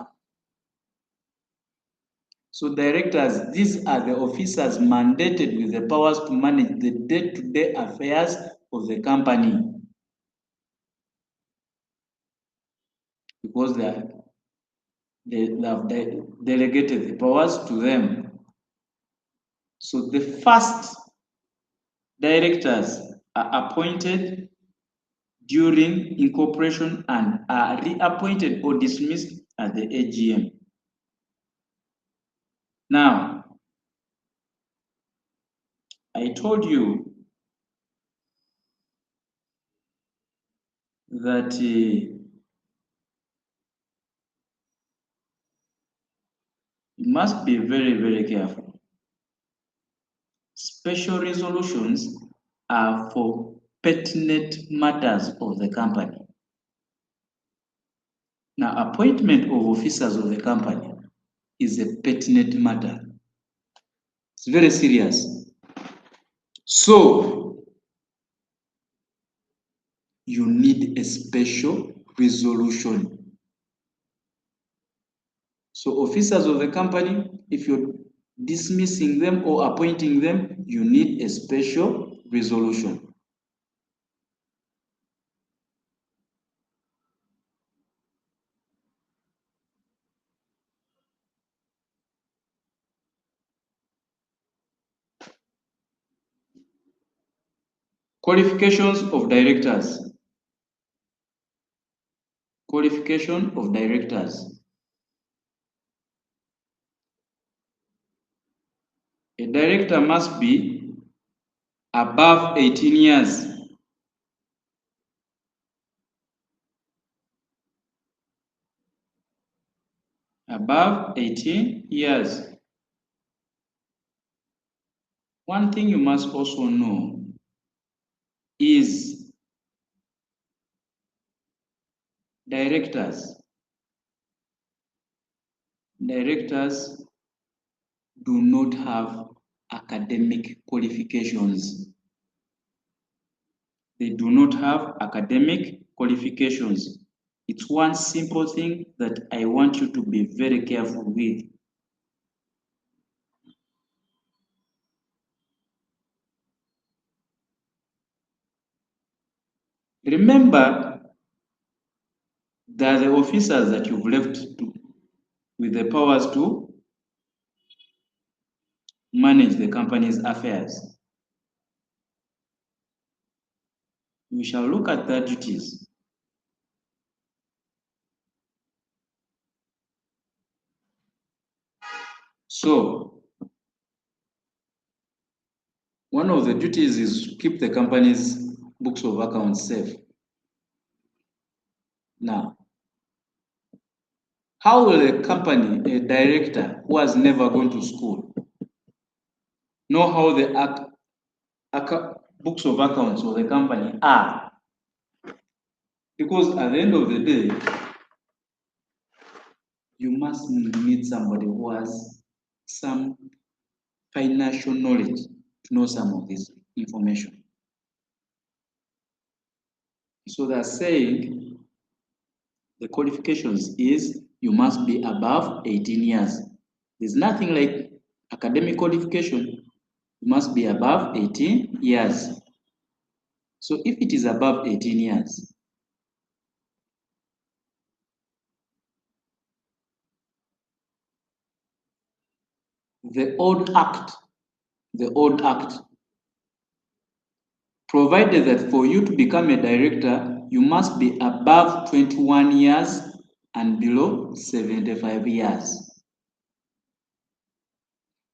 So directors, these are the officers mandated with the powers to manage the day-to-day affairs of the company, because they have delegated the powers to them. So the first directors are appointed during incorporation and are reappointed or dismissed at the AGM. Now, I told you that You must be very, very careful. Special resolutions are for pertinent matters of the company. Now, appointment of officers of the company is a pertinent matter. It's very serious. So, you need a special resolution. So, officers of the company, if you're dismissing them or appointing them, you need a special resolution. Qualifications of directors. Qualification of directors. A director must be above 18 years. Above 18 years. One thing you must also know is directors do not have academic qualifications. They do not have academic qualifications. It's one simple thing that I want you to be very careful with. Remember that the officers that you've left with the powers to manage the company's affairs. We shall look at their duties. So, one of the duties is to keep the company's books of accounts safe. Now, how will a company, a director who has never gone to school, know how the books of accounts of the company are? Because at the end of the day, you must need somebody who has some financial knowledge to know some of this information. So they're saying the qualifications is you must be above 18 years. There's nothing like academic qualification. You must be above 18 years. So if it is above 18 years, the old act provided that for you to become a director, you must be above 21 years and below 75 years.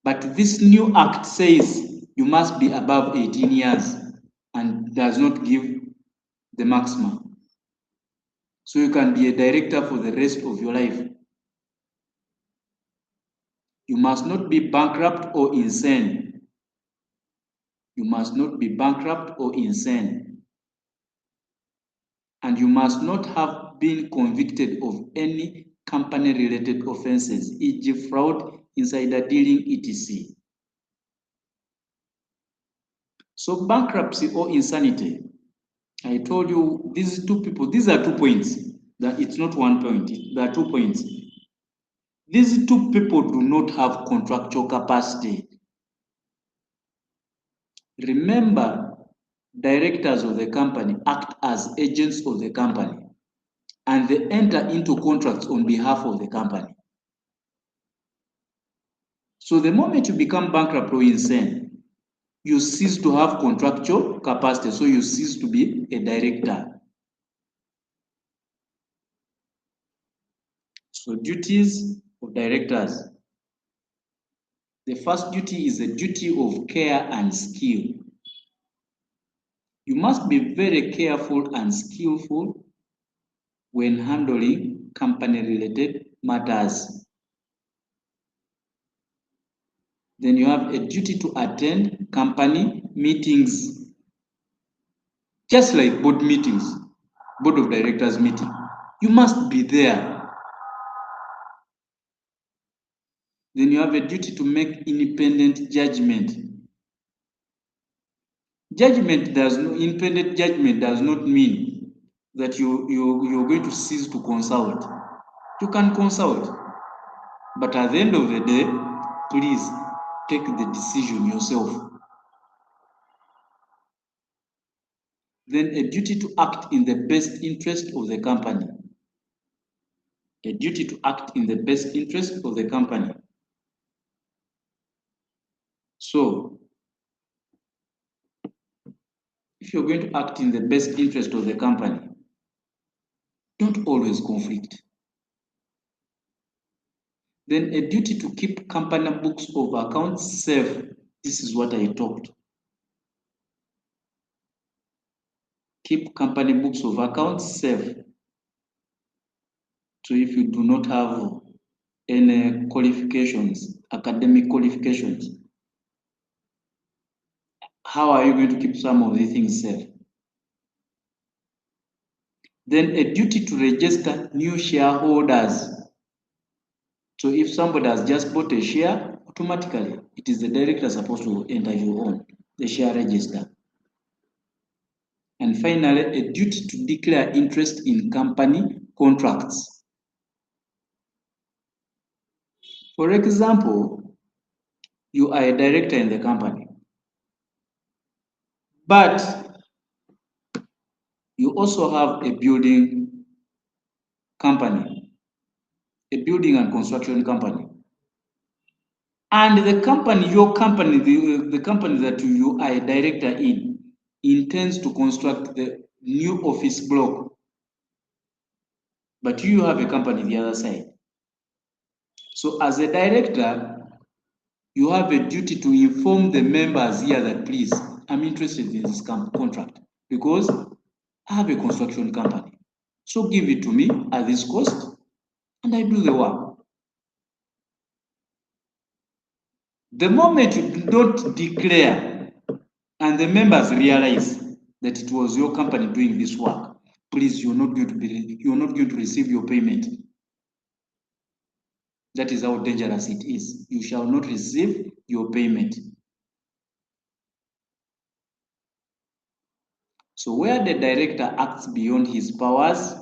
But this new act says you must be above 18 years and does not give the maximum. So you can be a director for the rest of your life. You must not be bankrupt or insane. You must not be bankrupt or insane. And you must not have been convicted of any company-related offenses, e.g. fraud, insider dealing, etc. So bankruptcy or insanity, I told you these two people, these are 2 points. That it's not 1 point, there are 2 points. These two people do not have contractual capacity. Remember, directors of the company act as agents of the company and they enter into contracts on behalf of the company. So the moment you become bankrupt or insane, you cease to have contractual capacity, so you cease to be a director. So duties of directors. The first duty is the duty of care and skill. You must be very careful and skillful when handling company-related matters. Then you have a duty to attend company meetings, just like board meetings, board of directors meeting. You must be there. Then you have a duty to make independent judgment. Independent judgment does not mean that you're going to cease to consult. You can consult, but at the end of the day, please take the decision yourself. Then a duty to act in the best interest of the company. A duty to act in the best interest of the company. So, if you're going to act in the best interest of the company, don't always conflict. Then a duty to keep company books of accounts safe. This is what I talked. Keep company books of accounts safe. So if you do not have any qualifications, academic qualifications, how are you going to keep some of these things safe? Then a duty to register new shareholders. So if somebody has just bought a share, automatically it is the director supposed to enter you on the share register. And finally, a duty to declare interest in company contracts. For example, you are a director in the company, but you also have a building company, a building and construction company. And the company, your company, the company that you are a director in, intends to construct the new office block. But you have a company the other side. So as a director, you have a duty to inform the members here that, please, I'm interested in this contract because I have a construction company. So give it to me at this cost and I do the work. The moment you don't declare and the members realize that it was your company doing this work, please, you're not going to receive your payment. That is how dangerous it is. You shall not receive your payment. So where the director acts beyond his powers,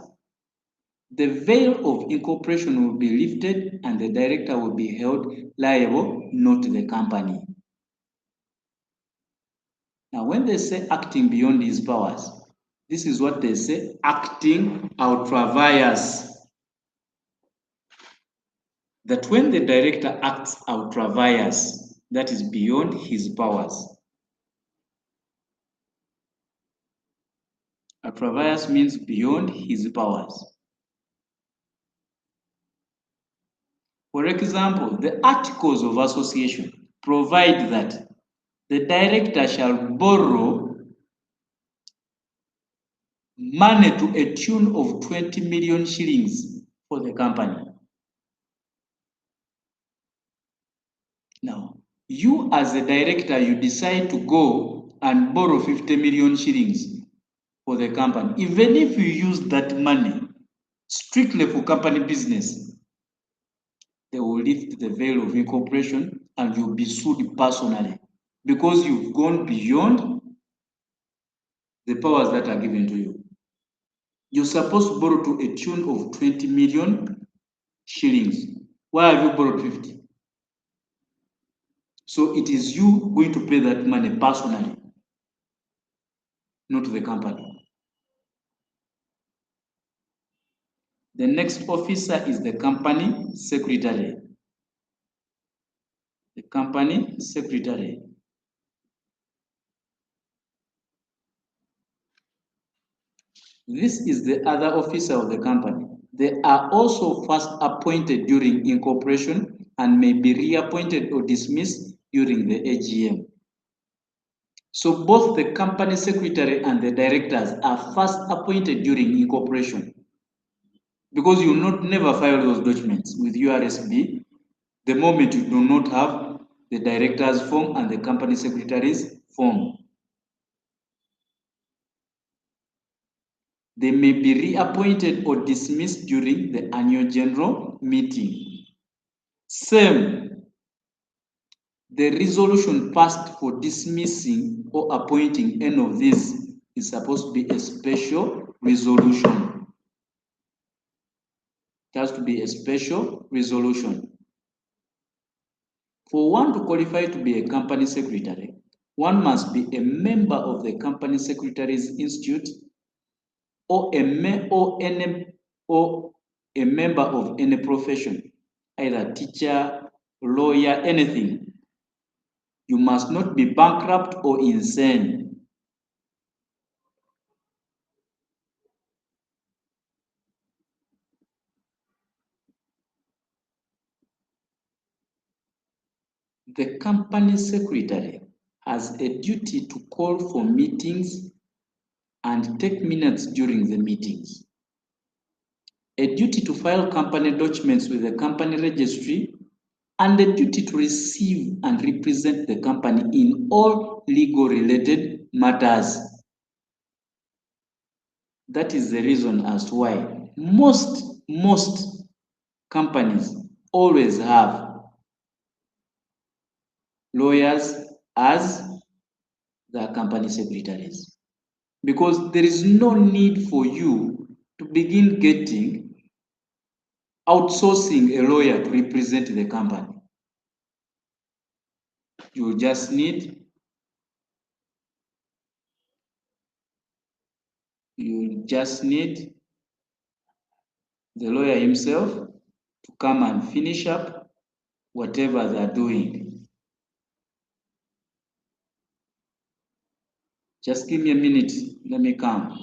the veil of incorporation will be lifted and the director will be held liable, not the company. Now, when they say acting beyond his powers, this is what they say, acting ultra vires. That when the director acts ultra vires, that is beyond his powers. Ultra vires means beyond his powers. For example, the Articles of Association provide that the director shall borrow money to a tune of 20 million shillings for the company. Now, you as a director, you decide to go and borrow 50 million shillings for the company. Even if you use that money strictly for company business, they will lift the veil of incorporation and you'll be sued personally because you've gone beyond the powers that are given to you. You're supposed to borrow to a tune of 20 million shillings. Why have you borrowed 50? So it is you going to pay that money personally, not the company. The next officer is the company secretary. The company secretary. This is the other officer of the company. They are also first appointed during incorporation and may be reappointed or dismissed during the AGM. So both the company secretary and the directors are first appointed during incorporation. Because you will not never file those documents with URSB the moment you do not have the director's form and the company secretary's form. They may be reappointed or dismissed during the annual general meeting. Same, the resolution passed for dismissing or appointing any of these is supposed to be a special resolution. It has to be a special resolution. For one to qualify to be a company secretary, one must be a member of the company secretary's institute or a member of any profession, either teacher, lawyer, anything. You must not be bankrupt or insane. The company secretary has a duty to call for meetings and take minutes during the meetings, a duty to file company documents with the company registry, and a duty to receive and represent the company in all legal related matters. That is the reason as to why most companies always have lawyers as the company secretaries, because there is no need for you to begin outsourcing a lawyer to represent the company. You just need the lawyer himself to come and finish up whatever they are doing. Just give me a minute, let me come.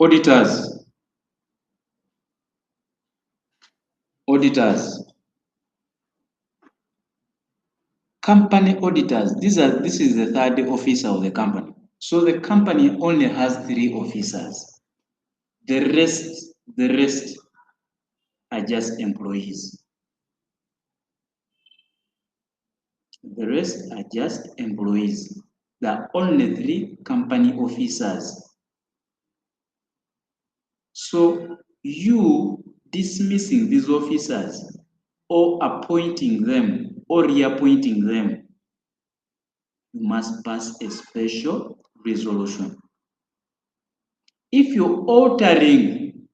Auditors. Auditors. Company auditors. This is the third officer of the company. So the company only has 3 officers. The rest are just employees. The rest are just employees. There are only 3 company officers. So you dismissing these officers or appointing them or reappointing them, you must pass a special resolution. If you're altering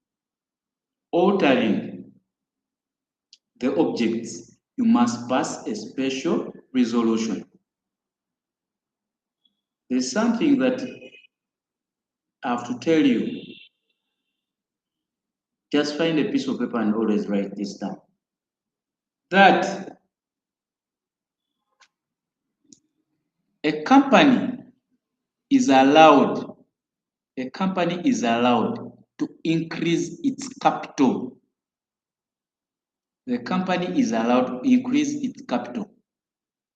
the objects, you must pass a special resolution. There's something that I have to tell you. Just find a piece of paper and always write this down. That a company is allowed to increase its capital. The company is allowed to increase its capital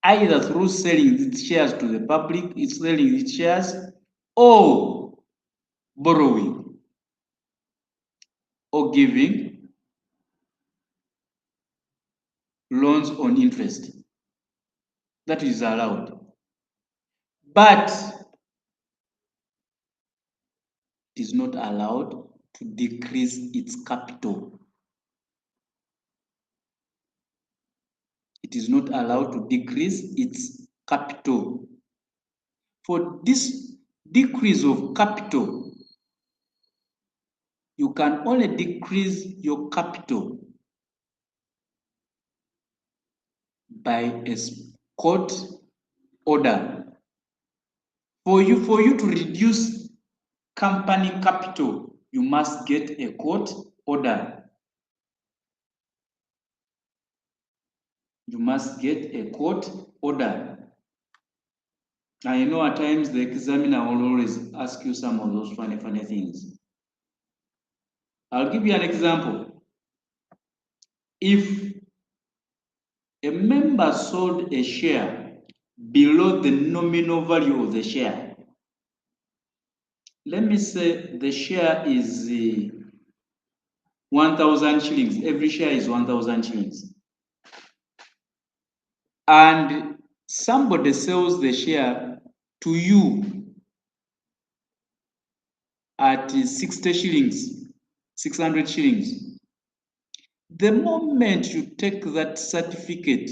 either through selling its shares to the public, it's selling its shares, or borrowing, or giving loans on interest. That is allowed. But it is not allowed to decrease its capital. It is not allowed to decrease its capital. For this decrease of capital, you can only decrease your capital by a court order. For you to reduce company capital, you must get a court order. You must get a court order. I know at times the examiner will always ask you some of those funny things. I'll give you an example. If a member sold a share below the nominal value of the share, let me say the share is 1,000 shillings. Every share is 1,000 shillings. And somebody sells the share to you at 60 shillings, 600 shillings. The moment you take that certificate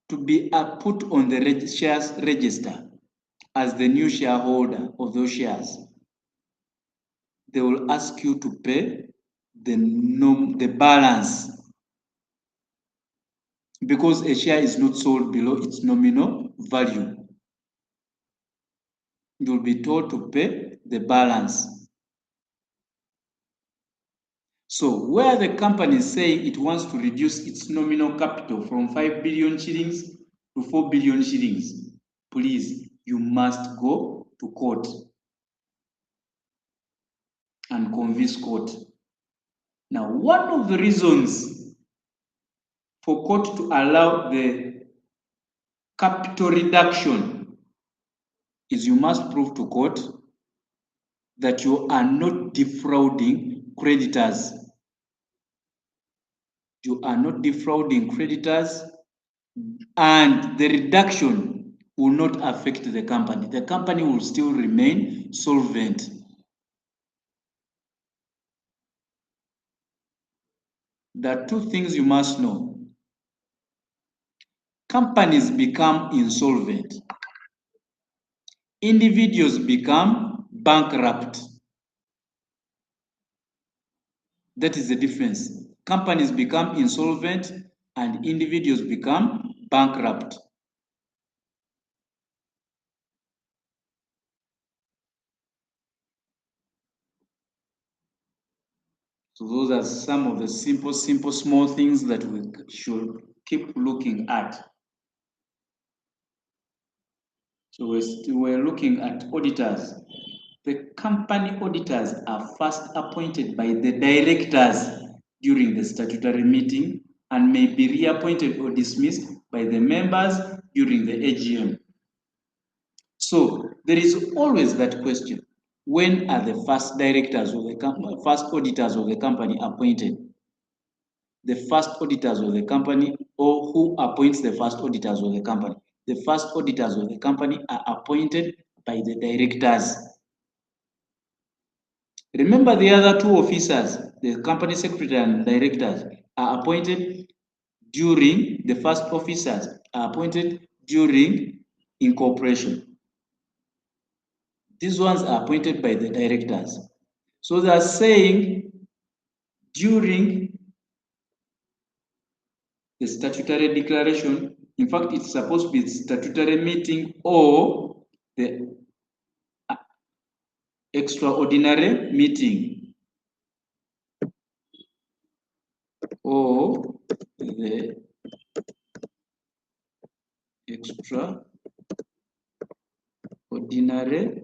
to be put on the shares register as the new shareholder of those shares, they will ask you to pay the balance, because a share is not sold below its nominal value. You'll be told to pay the balance. So where the company is saying it wants to reduce its nominal capital from 5 billion shillings to 4 billion shillings, please, you must go to court and convince court. Now, one of the reasons for court to allow the capital reduction is you must prove to court that you are not defrauding creditors. You are not defrauding creditors, and the reduction will not affect the company. The company will still remain solvent. There are 2 things you must know. Companies become insolvent. Individuals become bankrupt. That is the difference. Companies become insolvent and individuals become bankrupt. So those are some of the simple, small things that we should keep looking at. So we're looking at auditors. The company auditors are first appointed by the directors during the statutory meeting and may be reappointed or dismissed by the members during the AGM. So there is always that question: when are the first directors of the first auditors of the company appointed? The first auditors of the company, or who appoints the first auditors of the company? The first auditors of the company are appointed by the directors. Remember, the other two officers, the company secretary and directors, are appointed during, the first officers are appointed during incorporation. These ones are appointed by the directors. So they are saying during the statutory declaration, in fact, it's supposed to be statutory meeting or the extraordinary meeting, or the extraordinary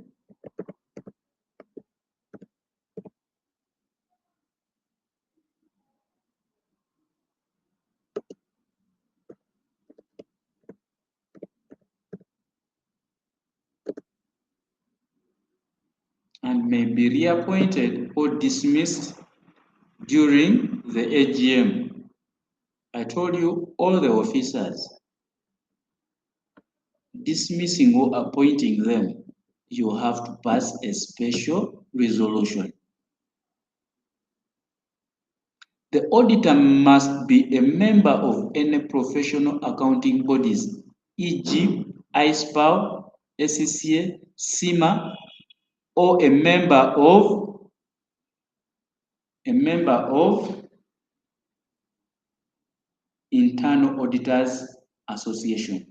and may be reappointed or dismissed during the AGM. I told you all the officers, dismissing or appointing them, you have to pass a special resolution. The auditor must be a member of any professional accounting bodies, e.g. ISPAO, SCCA, CIMA, or a member of Internal Auditors Association.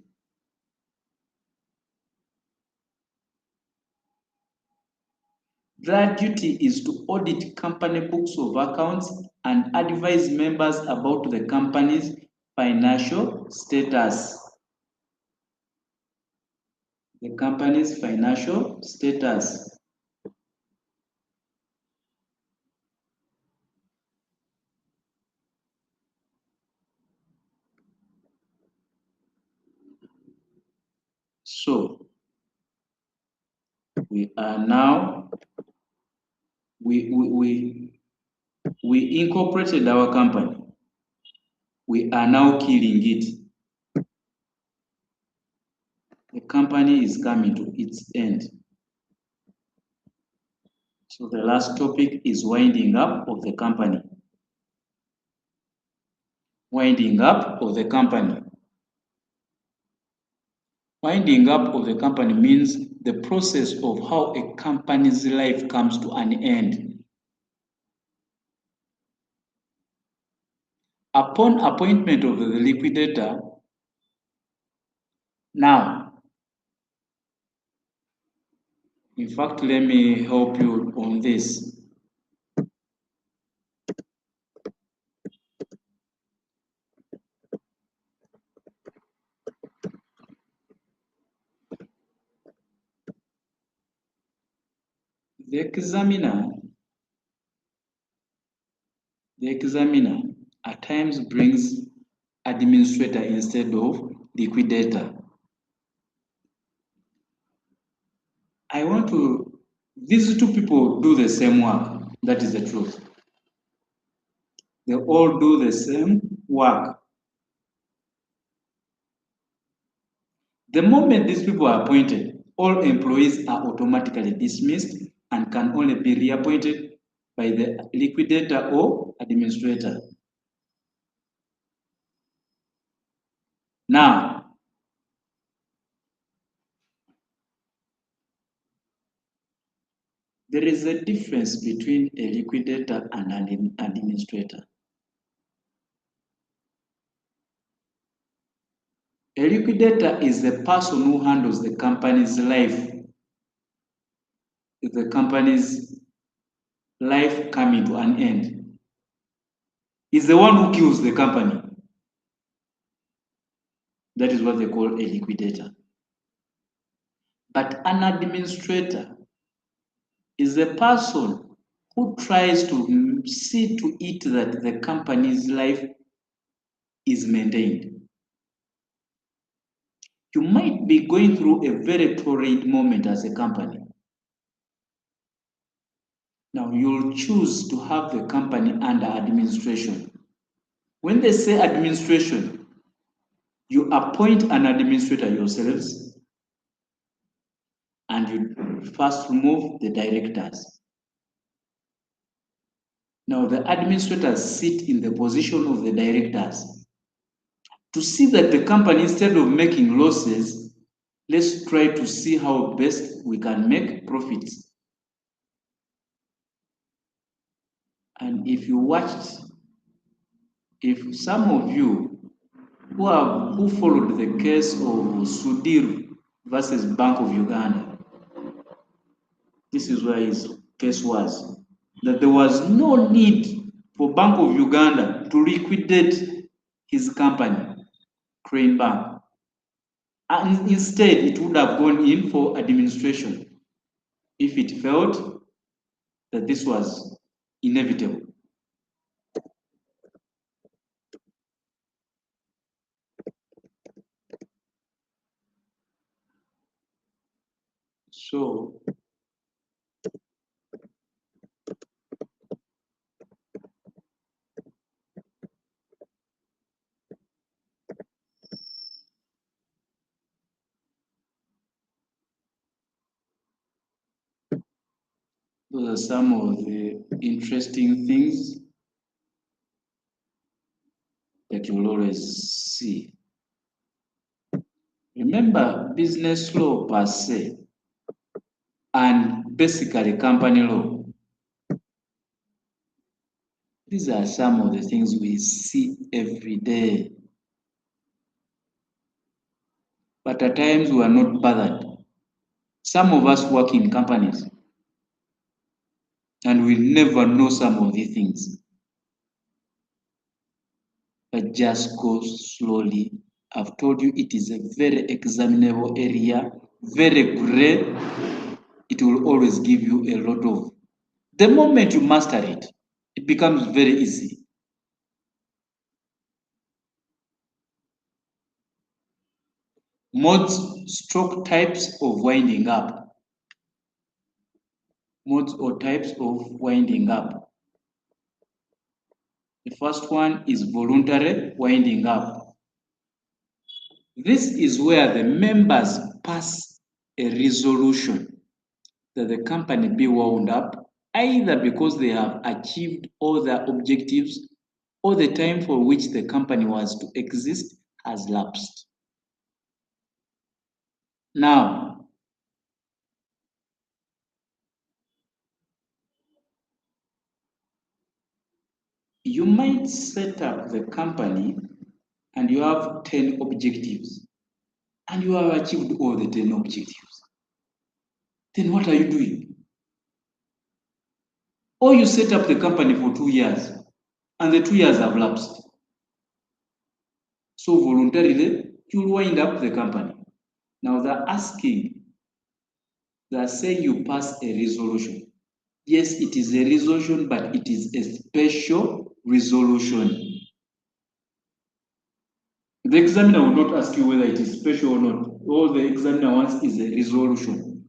Their duty is to audit company books of accounts and advise members about the company's financial status. The company's financial status. So we are now, we incorporated our company. We are now killing it. The company is coming to its end. So the last topic is winding up of the company. Winding up of the company. Winding up of the company means the process of how a company's life comes to an end. Upon appointment of the liquidator, now, in fact, let me help you on this. The examiner at times brings administrator instead of liquidator. These two people do the same work. That is the truth. They all do the same work. The moment these people are appointed, all employees are automatically dismissed and can only be reappointed by the liquidator or administrator. Now, there is a difference between a liquidator and an administrator. A liquidator is the person who handles the company's life. The company's life coming to an end. Is the one who kills the company. That is what they call a liquidator. But an administrator is a person who tries to see to it that the company's life is maintained. You might be going through a very torrid moment as a company. Now you'll choose to have the company under administration. When they say administration, you appoint an administrator yourselves and you first remove the directors. Now the administrators sit in the position of the directors. To see that the company, instead of making losses, let's try to see how best we can make profits. And if you watched, if some of you who followed the case of Sudir versus Bank of Uganda, this is where his case was, that there was no need for Bank of Uganda to liquidate his company, Crane Bank. And instead, it would have gone in for administration if it felt that this was inevitable. So, those are some of the interesting things that you'll always see. Remember, business law per se and basically company law. These are some of the things we see every day. But at times we are not bothered. Some of us work in companies and we never know some of these things. But just go slowly. I've told you it is a very examinable area, very gray. It will always give you a lot of. The moment you master it, it becomes very easy. Modes, stroke types of winding up. Modes or types of winding up. The first one is voluntary winding up. This is where the members pass a resolution that the company be wound up, either because they have achieved all their objectives or the time for which the company was to exist has lapsed. Now, you might set up the company and you have 10 objectives and you have achieved all the 10 objectives. Then what are you doing? Or you set up the company for 2 years and the 2 years have lapsed. So voluntarily, you'll wind up the company. Now they're saying you pass a resolution. Yes, it is a resolution, but it is a special resolution. The examiner will not ask you whether it is special or not. All the examiner wants is a resolution.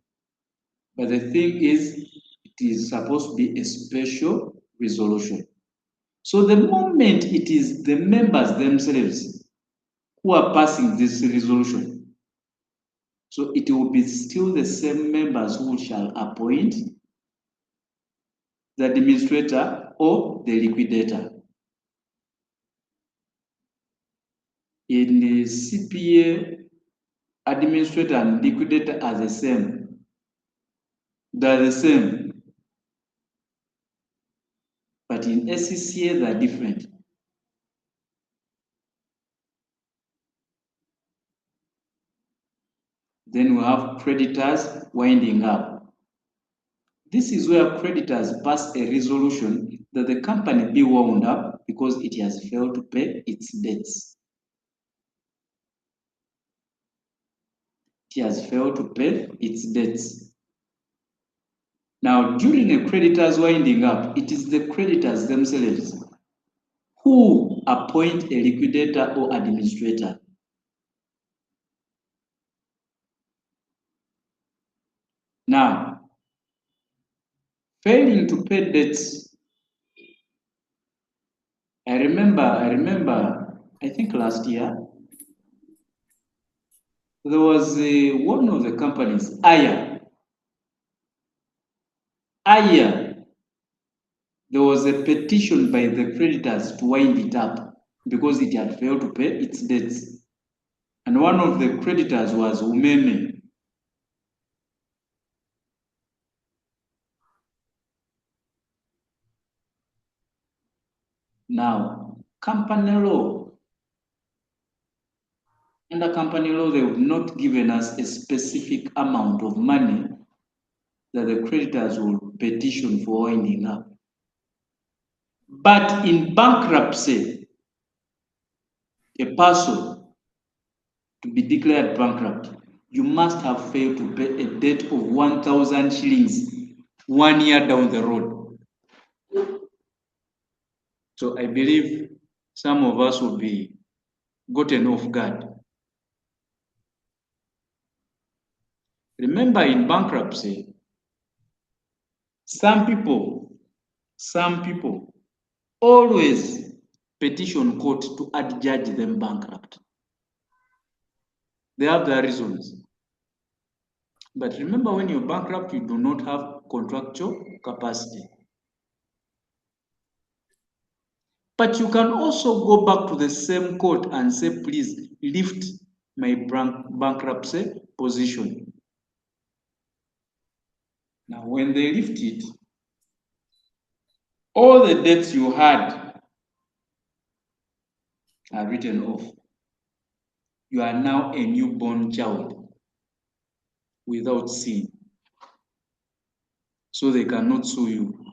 But the thing is, it is supposed to be a special resolution. So the moment it is the members themselves who are passing this resolution, so it will be still the same members who shall appoint the administrator or the liquidator. In the CPA, administrator and liquidator are the same. They're the same. But in SCCA, they're different. Then we have creditors winding up. This is where creditors pass a resolution that the company be wound up because it has failed to pay its debts. It has failed to pay its debts. Now, during a creditor's winding up, it is the creditors themselves who appoint a liquidator or administrator. Now, failing to pay debts, I remember, I think last year, there was one of the companies, Aya, there was a petition by the creditors to wind it up because it had failed to pay its debts. And one of the creditors was Umeme. Now, company law, under company law, they have not given us a specific amount of money that the creditors will petition for winding up. But in bankruptcy, a person to be declared bankrupt, you must have failed to pay a debt of 1,000 shillings 1 year down the road. So I believe some of us will be gotten off guard. Remember, in bankruptcy, some people always petition court to adjudge them bankrupt. They have their reasons. But remember, when you're bankrupt, you do not have contractual capacity. But you can also go back to the same court and say, please lift my bankruptcy position. Now, when they lift it, all the debts you had are written off. You are now a newborn child without sin. So they cannot sue you.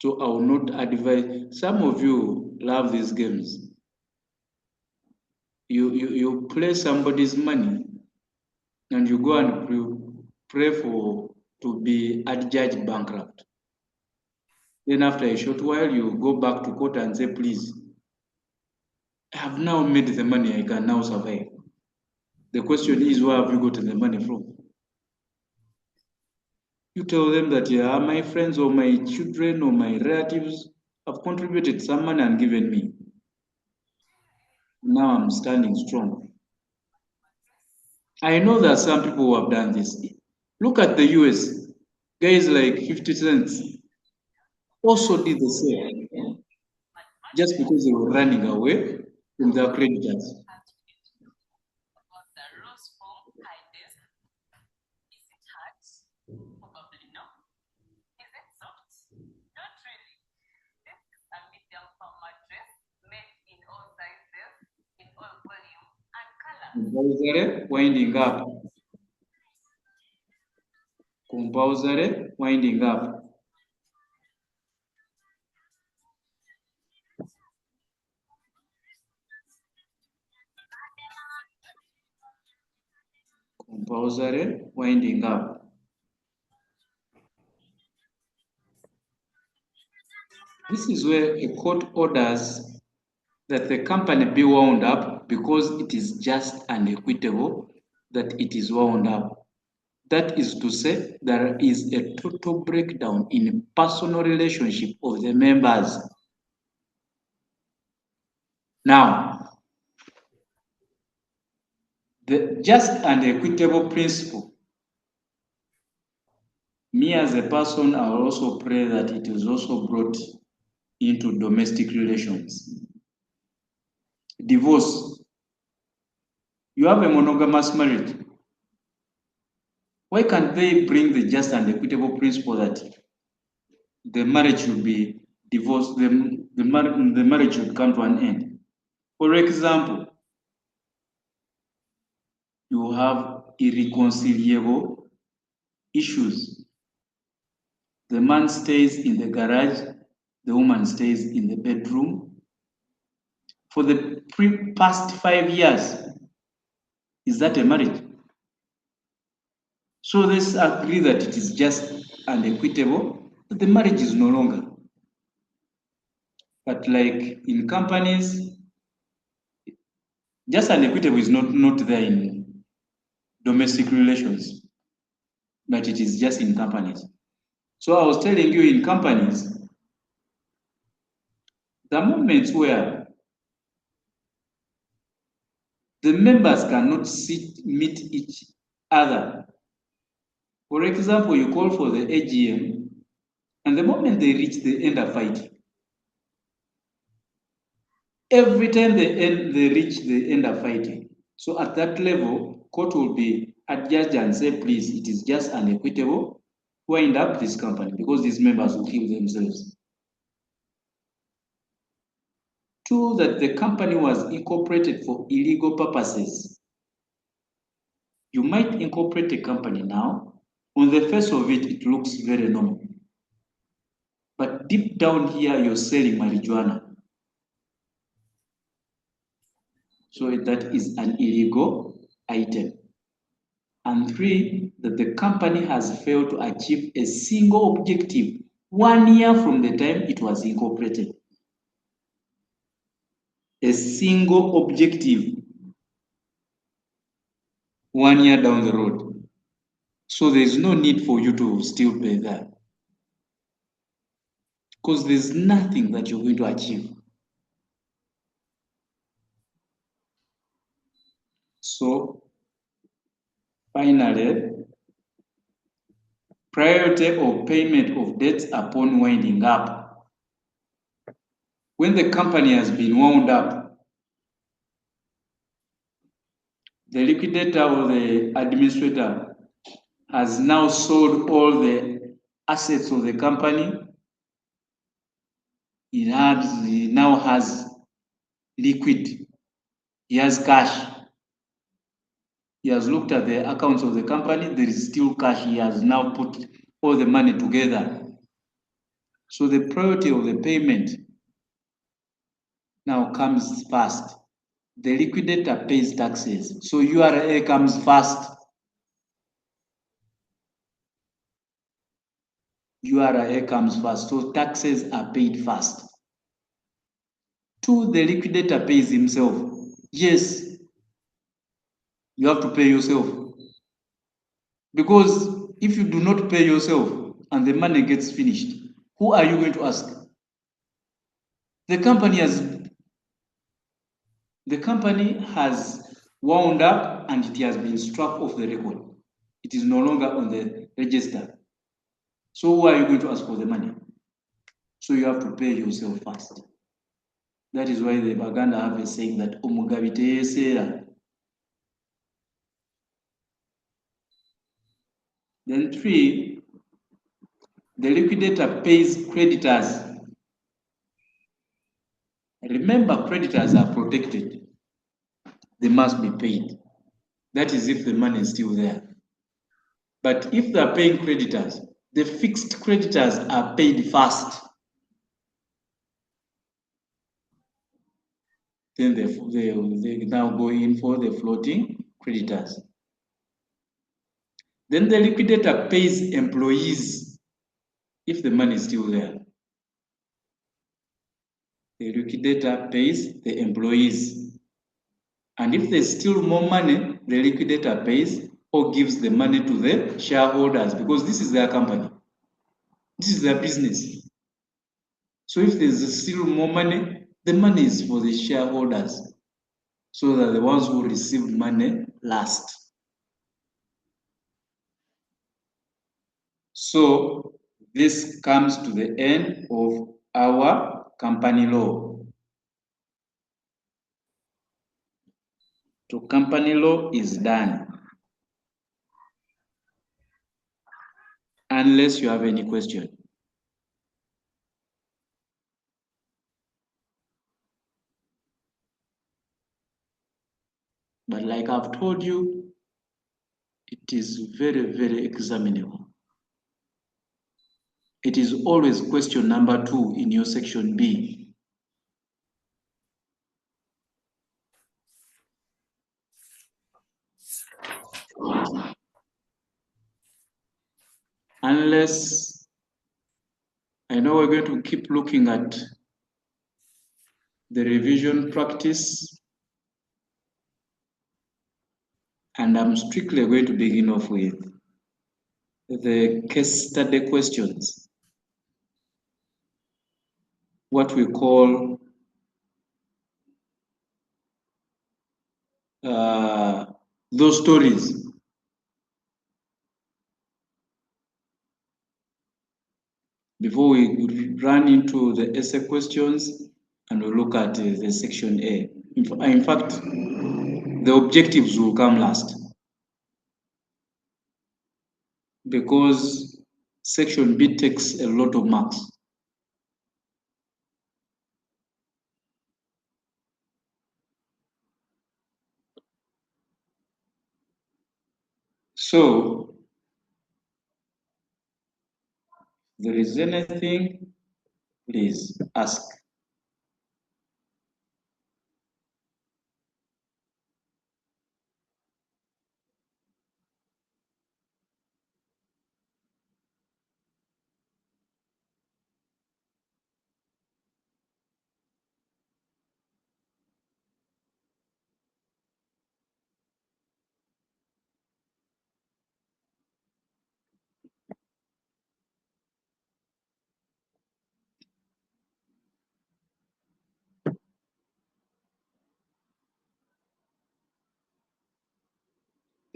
So I will not advise. Some of you love these games. You play somebody's money and you go and pray for to be adjudged bankrupt. Then after a short while, you go back to court and say, please, I have now made the money, I can now survive. The question is, where have you gotten the money from? You tell them that, yeah, my friends or my children or my relatives have contributed some money and given me. Now I'm standing strong. I know that some people who have done this. Look at the US. Guys like 50 cents also did the same, just because they were running away from their creditors. Compulsory winding up. Compulsory winding up. Compulsory winding up. This is where a court orders that the company be wound up because it is just and equitable that it is wound up. That is to say, there is a total breakdown in personal relationship of the members. Now, the just and equitable principle, me as a person, I will also pray that it is also brought into domestic relations. Divorce. You have a monogamous marriage. Why can't they bring the just and equitable principle that the marriage should be divorced, the marriage should come to an end? For example, you have irreconcilable issues. The man stays in the garage, the woman stays in the bedroom. For the past 5 years, is that a marriage? So let's agree that it is just and equitable, that the marriage is no longer. But like in companies, just and equitable is not there in domestic relations, but it is just in companies. So I was telling you, in companies, the moments where the members cannot meet each other. For example, you call for the AGM, and the moment they reach the end of fighting, every time they reach the end of fighting. So at that level, court will be adjudged and say, please, it is just and equitable, wind up this company because these members will kill themselves. Two, that the company was incorporated for illegal purposes. You might incorporate a company now. On the face of it, it looks very normal. But deep down here, you're selling marijuana. So that is an illegal item. And three, that the company has failed to achieve a single objective 1 year from the time it was incorporated. A single objective 1 year down the road. So there's no need for you to still pay that. Because there's nothing that you're going to achieve. So finally, priority of payment of debts upon winding up. When the company has been wound up, the liquidator or the administrator has now sold all the assets of the company. He now has liquid. He has cash. He has looked at the accounts of the company. There is still cash. He has now put all the money together. So the priority of the payment now comes first. The liquidator pays taxes. So URA comes first. URA comes first. So taxes are paid first. Two, the liquidator pays himself. Yes, you have to pay yourself. Because if you do not pay yourself and the money gets finished, who are you going to ask? The company has wound up and it has been struck off the record. It is no longer on the register. So who are you going to ask for the money? So you have to pay yourself first. That is why the Baganda have a saying that omugabite yesera. Then three, the liquidator pays creditors. Remember, creditors are protected. They must be paid. That is if the money is still there. But if they are paying creditors, the fixed creditors are paid first. Then they now go in for the floating creditors. Then the liquidator pays employees if the money is still there. The liquidator pays the employees. And if there's still more money, the liquidator pays or gives the money to the shareholders because this is their company. This is their business. So if there's still more money, the money is for the shareholders. So that the ones who receive money last. So this comes to the end of our company law. So company law is done. Unless you have any question. But like I've told you, it is very, very examinable. It is always question number 2 in your section B. unless I know we're going to keep looking at the revision practice, and I'm strictly going to begin off with the case study questions, what we call those stories. Before we run into the essay questions and we look at the section A. In fact, the objectives will come last because section B takes a lot of marks. So, if there is anything, please ask.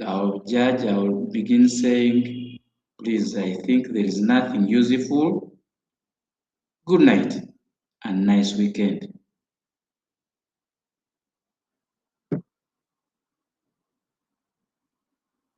I'll begin saying, please, I think there is nothing useful. Good night and nice weekend.